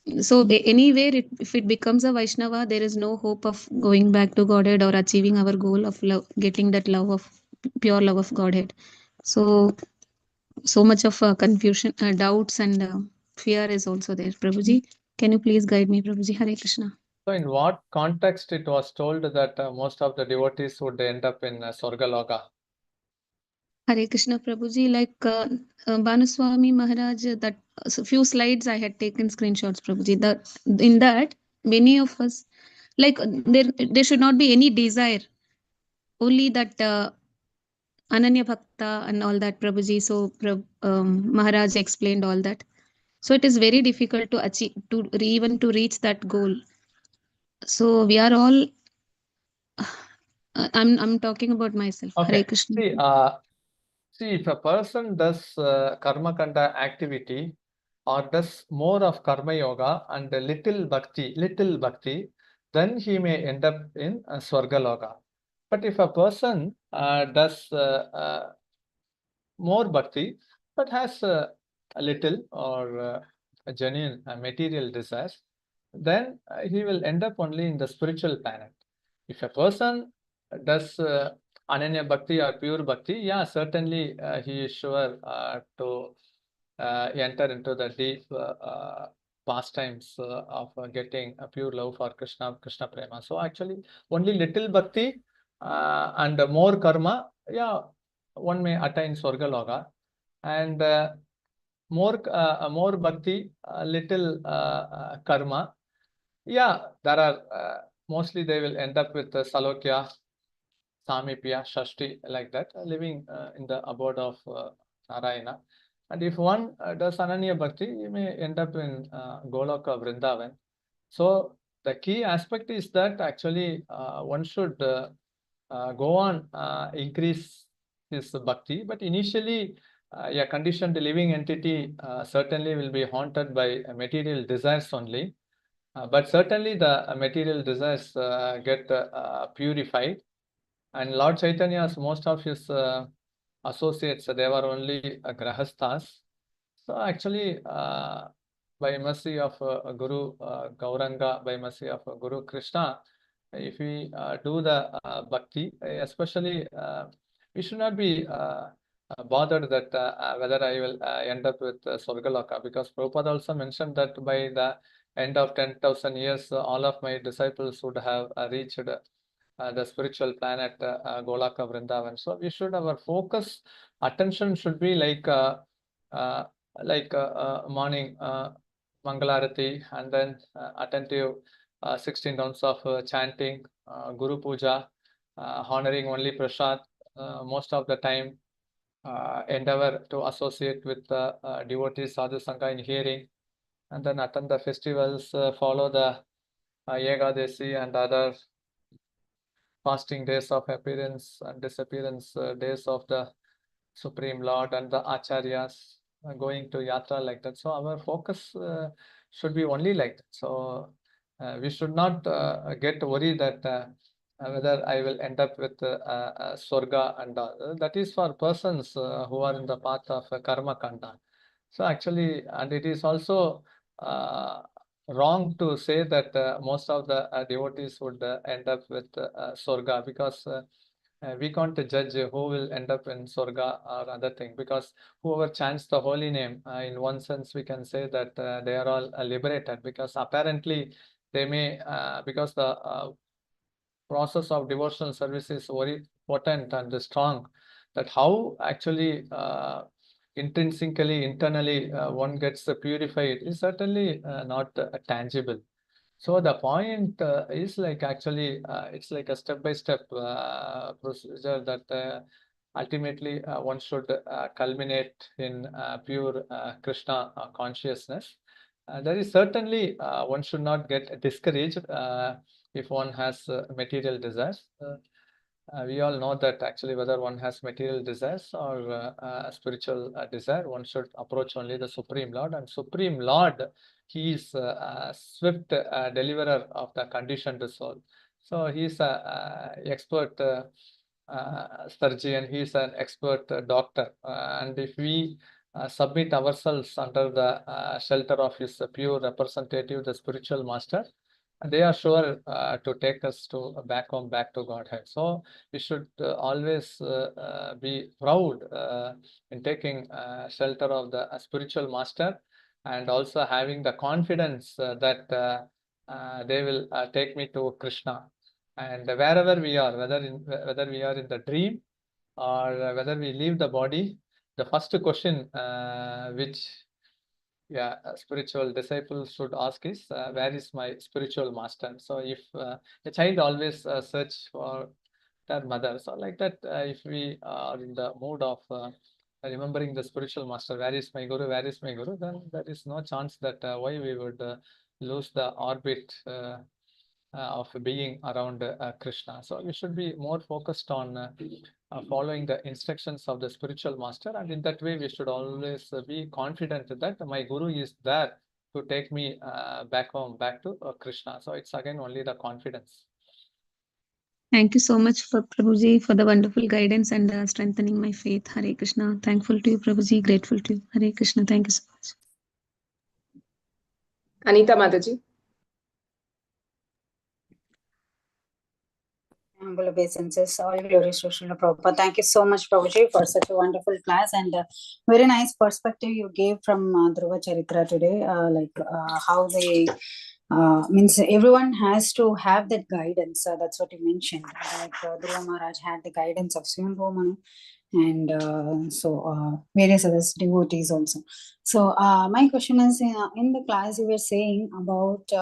anywhere if it becomes a Vaishnava, there is no hope of going back to Godhead or achieving our goal of love, getting that love of pure love of Godhead. So much of confusion, doubts, and fear is also there, Prabhuji. Can you please guide me, Prabhuji? Hare Krishna. So in what context it was told that most of the devotees would end up in Swargaloka? Hare Krishna, Prabhuji. Like Bhanuswami Maharaj, that few slides I had taken screenshots, Prabhuji. In that many of us, like there should not be any desire, only that Ananya Bhakta and all that, Prabhuji. So Maharaj explained all that. So it is very difficult to achieve, even to reach that goal. So we are all. I'm talking about myself. Okay. Hare Krishna. See, if a person does karma kanda activity, or does more of karma yoga and a little bhakti, then he may end up in Swargaloka. But if a person does more bhakti, but has a little or a genuine material desires, then he will end up only in the spiritual planet. If a person does Ananya Bhakti or pure Bhakti, yeah, certainly he is sure to enter into the deep pastimes of getting a pure love for Krishna Prema. So actually, only little Bhakti and more karma, yeah, one may attain Swargaloka, and more Bhakti, little karma, yeah, there are mostly they will end up with Salokya, Samipya, Shashti, like that, living in the abode of Narayana. And if one does Ananya Bhakti, he may end up in Goloka, Vrindavan. So the key aspect is that actually one should go on increase his bhakti, but initially a conditioned living entity certainly will be haunted by material desires only. But certainly the material desires get purified. And Lord Chaitanya's, most of his associates, they were only grahasthas. So actually, by mercy of Guru Gauranga, by mercy of Guru Krishna, if we do the bhakti, especially we should not be bothered that whether I will end up with Swargaloka, because Prabhupada also mentioned that by the end of 10,000 years, all of my disciples would have reached the spiritual planet Golaka Vrindavan. So we should, our focus, attention should be like morning Mangalarati, and then attentive 16 rounds of chanting, Guru Puja, honoring only Prasad, most of the time endeavor to associate with devotees, sadhu sangha in hearing, and then attend the festivals, follow the Yegadesi and other fasting days of appearance and disappearance days of the Supreme Lord and the Acharyas, going to yatra like that. So our focus should be only like that. So we should not get worried that whether I will end up with Swarga, and that is for persons who are in the path of Karma Kanda. So actually, and it is also wrong to say that most of the devotees would end up with Swarga, because we can't judge who will end up in Swarga or other thing, because whoever chants the holy name, in one sense we can say that they are all liberated, because apparently they may, because the process of devotional service is very potent and strong, that how actually intrinsically, internally one gets purified is certainly not tangible. So the point is like actually it's like a step-by-step procedure that ultimately one should culminate in pure Krishna consciousness. There is certainly one should not get discouraged if one has material desires. We all know that actually whether one has material desires or spiritual desire, one should approach only the Supreme Lord. And Supreme Lord, he is a swift deliverer of the conditioned soul. So he is an expert surgeon, he is an expert doctor. And if we submit ourselves under the shelter of his pure representative, the spiritual master, they are sure to take us to back home, back to Godhead. So we should always be proud in taking shelter of the spiritual master, and also having the confidence that they will take me to Krishna. And wherever we are, whether we are in the dream or whether we leave the body, the first question which spiritual disciples should ask is, where is my spiritual master? So if a child always search for their mother, so like that, if we are in the mood of remembering the spiritual master, where is my guru, where is my guru, then there is no chance that why we would lose the orbit of being around Krishna. So we should be more focused on following the instructions of the spiritual master, and in that way we should always be confident that my guru is there to take me back home, back to Krishna. So it's again only the confidence. Thank you so much for Prabhuji for the wonderful guidance and strengthening my faith. Hare Krishna. Thankful to you, Prabhuji. Grateful to you. Hare Krishna. Thank you so much. Anita Mataji. Humble obeisances, all glories to Srila Prabhupada. Thank you so much, Prabhuji, for such a wonderful class and very nice perspective you gave from Dhruva Charitra today, how they means everyone has to have that guidance. That's what you mentioned. Like Dhruva Maharaj had the guidance of Swayambhu Manu, and various other devotees also. So my question is, in the class you were saying about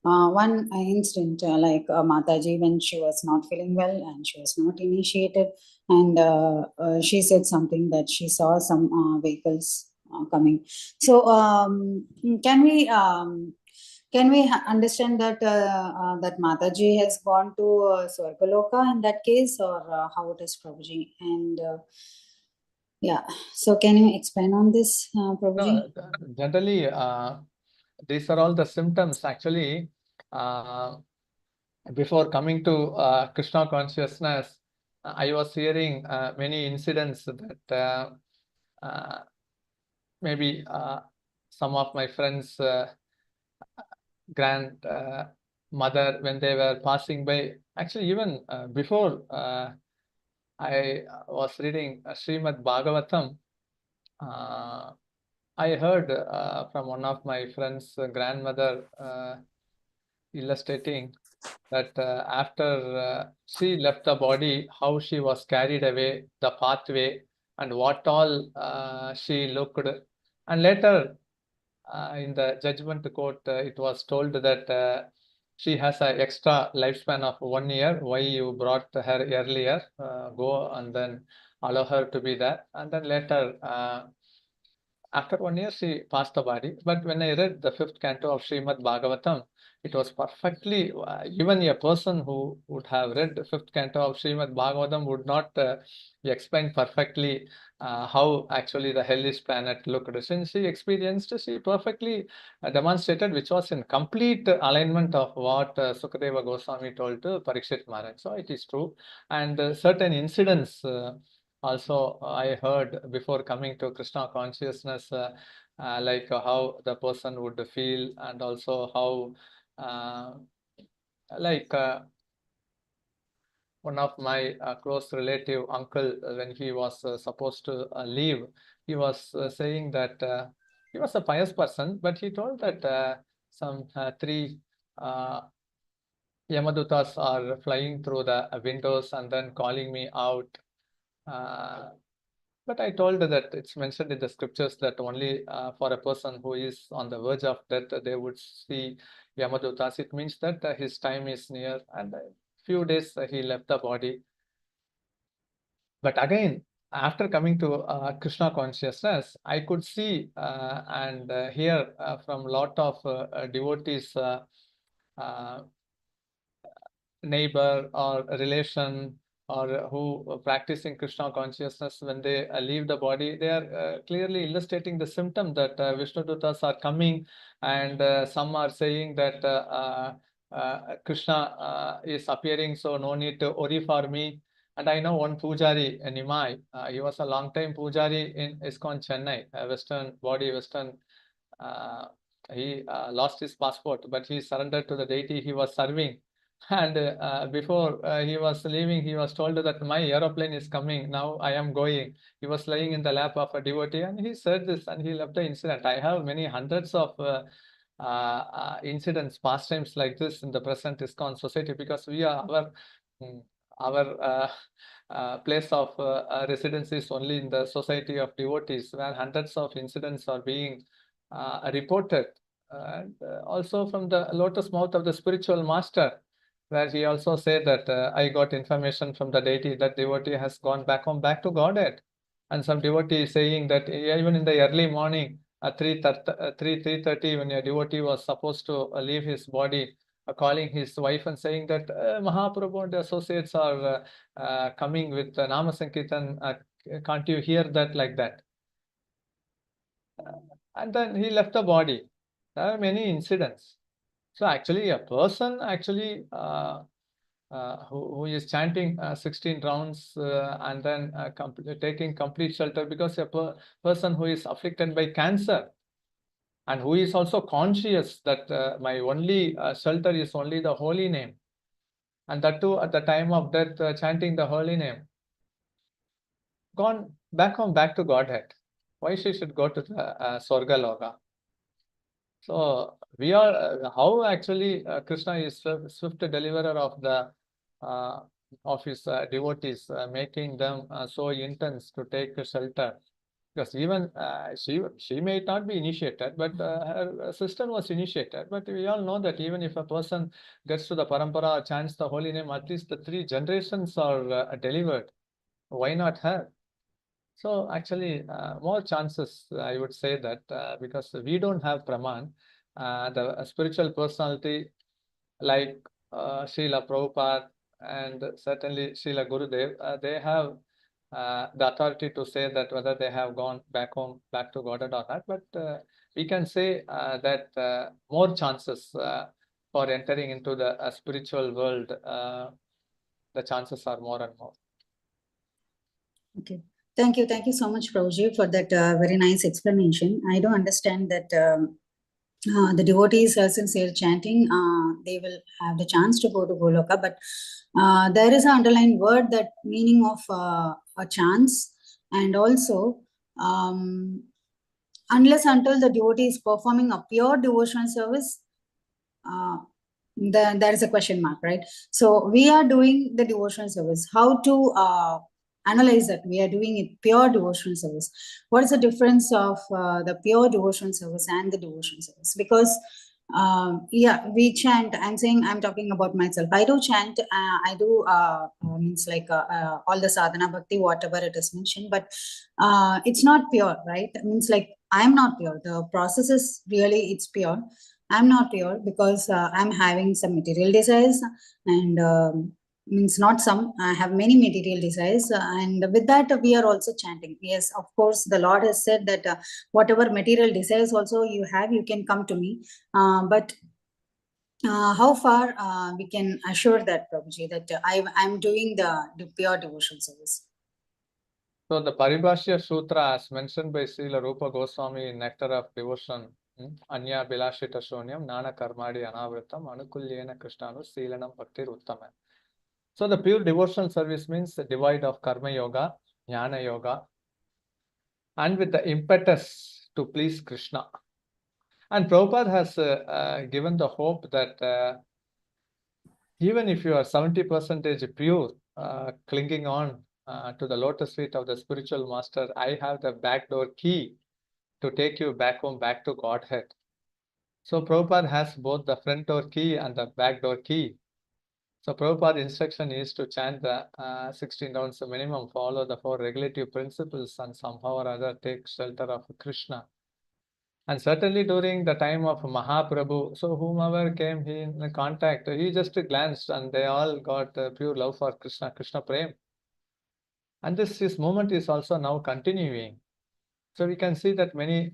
one instant, like Mataji, when she was not feeling well and she was not initiated, and she said something that she saw some vehicles coming. So can we can we understand that that Mataji has gone to Swargaloka in that case, or how it is, Prabhuji? And yeah, so can you expand on this, Prabhuji? No, generally, these are all the symptoms. Actually, before coming to Krishna consciousness, I was hearing many incidents that maybe some of my friends' grandmother, when they were passing by, actually even before I was reading Shrimad Bhagavatam, I heard from one of my friends' grandmother illustrating that after she left the body, how she was carried away, the pathway, and what all she looked. And later, in the judgment court, it was told that she has an extra lifespan of 1 year. Why you brought her earlier? Go and then allow her to be there. And then later, after 1 year, she passed the body. But when I read the 5th canto of Shrimad Bhagavatam, it was perfectly, even a person who would have read the 5th canto of Shrimad Bhagavatam would not explain perfectly how actually the hellish planet looked. Since she experienced, she perfectly demonstrated, which was in complete alignment of what Sukadeva Goswami told to Parikshit Maharaj. So it is true. And certain incidents also I heard before coming to Krishna consciousness, like how the person would feel, and also how like one of my close relative uncle, when he was supposed to leave, he was saying that he was a pious person, but he told that some three Yamadutas are flying through the windows and then calling me out. But I told that it's mentioned in the scriptures that only for a person who is on the verge of death, they would see Yamadutas. It means that his time is near, and a few days he left the body. But again, after coming to Krishna consciousness, I could see and hear from a lot of devotees, neighbor or relation, or who practicing Krishna consciousness, when they leave the body, they are clearly illustrating the symptom that Vishnu Dutas are coming, and some are saying that Krishna is appearing, so no need to worry for me. And I know one Pujari, Nimai, he was a long time Pujari in ISKCON Chennai, Western body, Western. He lost his passport, but he surrendered to the deity he was serving. And before he was leaving, he was told that my aeroplane is coming. Now I am going. He was lying in the lap of a devotee, and he said this, and he left the incident. I have many hundreds of incidents, pastimes like this in the present ISKCON society, because we are our place of residence is only in the society of devotees, where hundreds of incidents are being reported. And also from the lotus mouth of the spiritual master, where he also said that I got information from the deity that devotee has gone back home, back to Godhead. And some devotee is saying that even in the early morning at 3:30, when a devotee was supposed to leave his body, calling his wife and saying that Mahaprabhu and associates are coming with Nama Sankirtan, can't you hear that, like that? And then he left the body. There are many incidents. So actually a person actually who is chanting 16 rounds and then taking complete shelter, because a person who is afflicted by cancer and who is also conscious that my only shelter is only the holy name, and that too at the time of death chanting the holy name, gone back home, back to Godhead. Why she should go to the Swarga Loka? So we are how actually Krishna is swift deliverer of the of his devotees, making them so intense to take shelter. Because even she may not be initiated, but her sister was initiated. But we all know that even if a person gets to the parampara, chants the holy name, at least the 3 generations are delivered. Why not her? So actually, more chances, I would say that because we don't have Praman, the spiritual personality like Srila Prabhupada and certainly Srila Gurudev, they have the authority to say that whether they have gone back home, back to Godhead or not. But we can say that more chances for entering into the spiritual world, the chances are more and more. Okay. Thank you so much, Prabhuji, for that very nice explanation. I do understand that the devotees, since they're chanting, they will have the chance to go to Goloka, but there is an underlying word, that meaning of a chance, and also unless until the devotee is performing a pure devotional service, then there is a question mark, right? So we are doing the devotional service. How to analyze that we are doing it pure devotional service? What is the difference of the pure devotional service and the devotional service? Because yeah, we chant. I'm talking about myself. I do chant. I do means like all the sadhana bhakti, whatever it is mentioned, but it's not pure, right? It means like I'm not pure. The process is really, it's pure. I'm not pure because I'm having some material desires, and means not some, I have many material desires, and with that we are also chanting. Yes, of course, the Lord has said that whatever material desires also you have, you can come to me. But how far we can assure that, Prabhuji, that I'm doing the pure devotion service? So the Paribhashya Sutra, as mentioned by Srila Rupa Goswami in Nectar of Devotion, Anya Bilashita Shonyam, Nana Karmadi Anavritam, Anukulyena Krishnanu, Seelanam Bhaktir Uttama. So the pure devotional service means the divide of Karma Yoga, Jnana Yoga, and with the impetus to please Krishna. And Prabhupada has given the hope that even if you are 70% pure, clinging on to the lotus feet of the spiritual master, I have the backdoor key to take you back home, back to Godhead. So Prabhupada has both the front door key and the back door key. So Prabhupada's instruction is to chant the 16 rounds minimum, follow the 4 regulative principles, and somehow or other take shelter of Krishna. And certainly during the time of Mahaprabhu, so whomever came in contact, he just glanced and they all got pure love for Krishna, Krishna Prem. And this moment is also now continuing. So we can see that many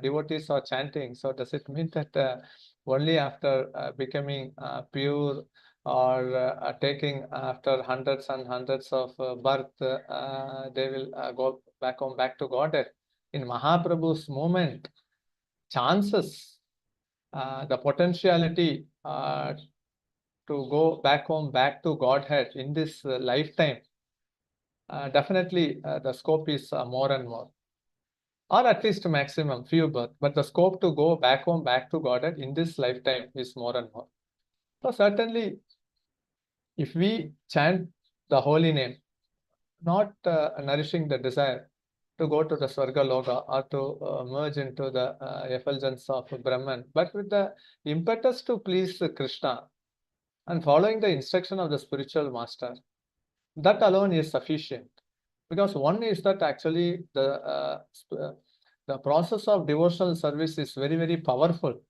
devotees are chanting. So does it mean that only after becoming pure or taking after hundreds and hundreds of birth, they will go back home, back to Godhead? In Mahaprabhu's moment, chances, the potentiality to go back home, back to Godhead in this lifetime, definitely the scope is more and more, or at least maximum few birth, but the scope to go back home, back to Godhead in this lifetime is more and more. So certainly, if we chant the holy name, not nourishing the desire to go to the Swarga Loka or to merge into the effulgence of Brahman, but with the impetus to please Krishna and following the instruction of the spiritual master, that alone is sufficient. Because one is that actually the process of devotional service is very, very powerful.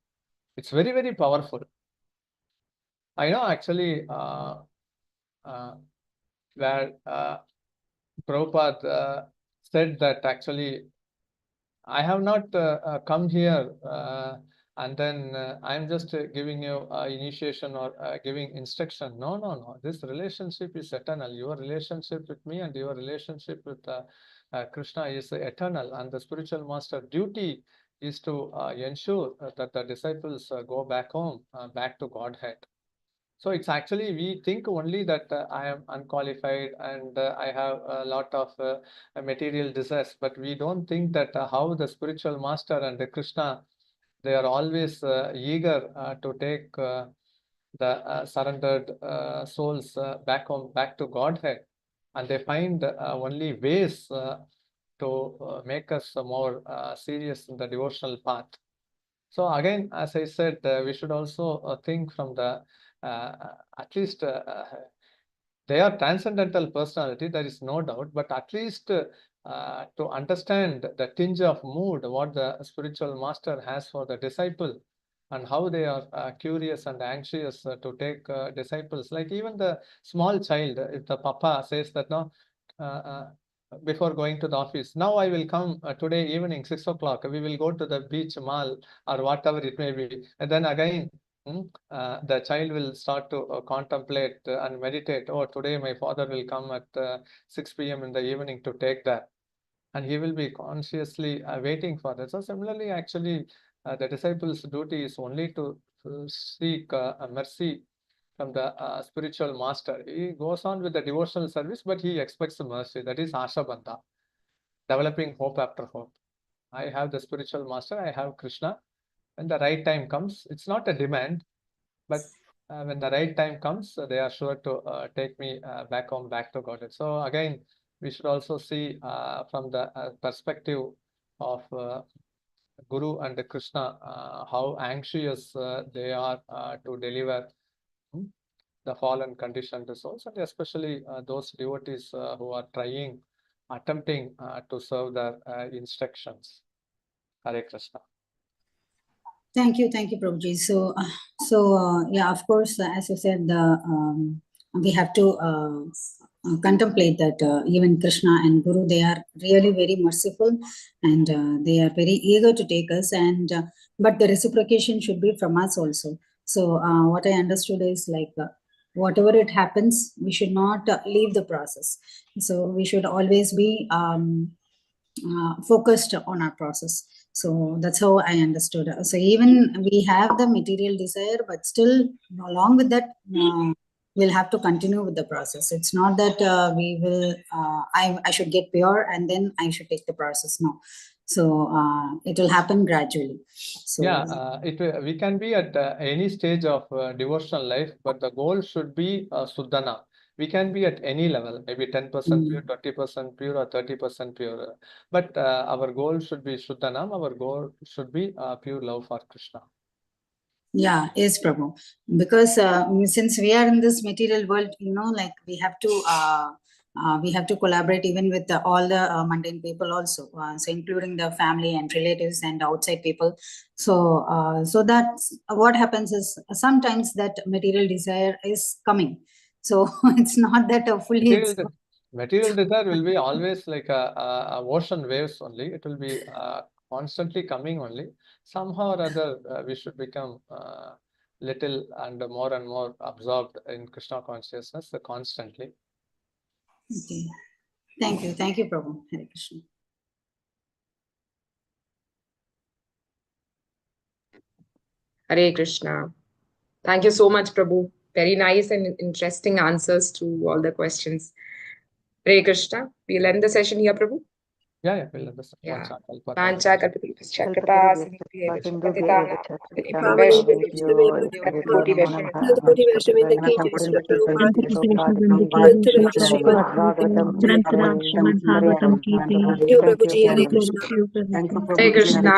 It's very, very powerful. I know actually where Prabhupada said that actually I have not come here and then I'm just giving you initiation or giving instruction. No, no, no. This relationship is eternal. Your relationship with me and your relationship with Krishna is eternal. And the spiritual master duty is to ensure that the disciples go back home, back to Godhead. So it's actually, we think only that I am unqualified and I have a lot of material desires, but we don't think that how the spiritual master and the Krishna, they are always eager to take the surrendered souls back home, back to Godhead, and they find only ways to make us more serious in the devotional path. So again, as I said, we should also think from the at least they are transcendental personality, there is no doubt, but at least to understand the tinge of mood, what the spiritual master has for the disciple, and how they are curious and anxious to take disciples. Like even the small child, if the papa says that no, before going to the office, now I will come today evening 6 o'clock, we will go to the beach, mall, or whatever it may be, and then again the child will start to contemplate and meditate. Oh, today my father will come at 6 p.m. in the evening to take that, and he will be consciously waiting for that. So similarly, actually, the disciples' duty is only to seek a mercy from the spiritual master. He goes on with the devotional service, but he expects the mercy. That is Asha Bandha, developing hope after hope. I have the spiritual master, I have Krishna. When the right time comes, it's not a demand, but when the right time comes, they are sure to take me back home, back to Godhead. So again, we should also see from the perspective of Guru and Krishna, how anxious they are to deliver the fallen conditioned souls, and especially those devotees who are attempting to serve their instructions. Hare Krishna. Thank you, Prabhuji. Yeah, of course, as you said, we have to contemplate that even Krishna and Guru, they are really very merciful, and they are very eager to take us, and but the reciprocation should be from us also. So what I understood is like whatever it happens, we should not leave the process. So we should always be focused on our process. So that's how I understood. So even we have the material desire, but still along with that, we'll have to continue with the process. It's not that we will, I should get pure and then I should take the process. No. So it will happen gradually. So yeah, we can be at any stage of devotional life, but the goal should be Suddhana. We can be at any level, maybe 10% pure, 20% pure, or 30% pure. But our goal should be Shuddhanam. Our goal should be pure love for Krishna. Yeah, yes, Prabhu. Because since we are in this material world, like we have to collaborate even with all the mundane people also, so including the family and relatives and outside people. So, so that's what happens is sometimes that material desire is coming. So it's not that fully. Material desire will be always like a ocean waves only. It will be constantly coming only. Somehow or other, we should become little and more absorbed in Krishna consciousness constantly. Okay. Thank you, Prabhu. Hare Krishna. Hare Krishna. Thank you so much, Prabhu. Very nice and interesting answers to all the questions. Hare Krishna. We'll end the session here, Prabhu. Yeah, we'll end the session. Yeah. Hare Krishna.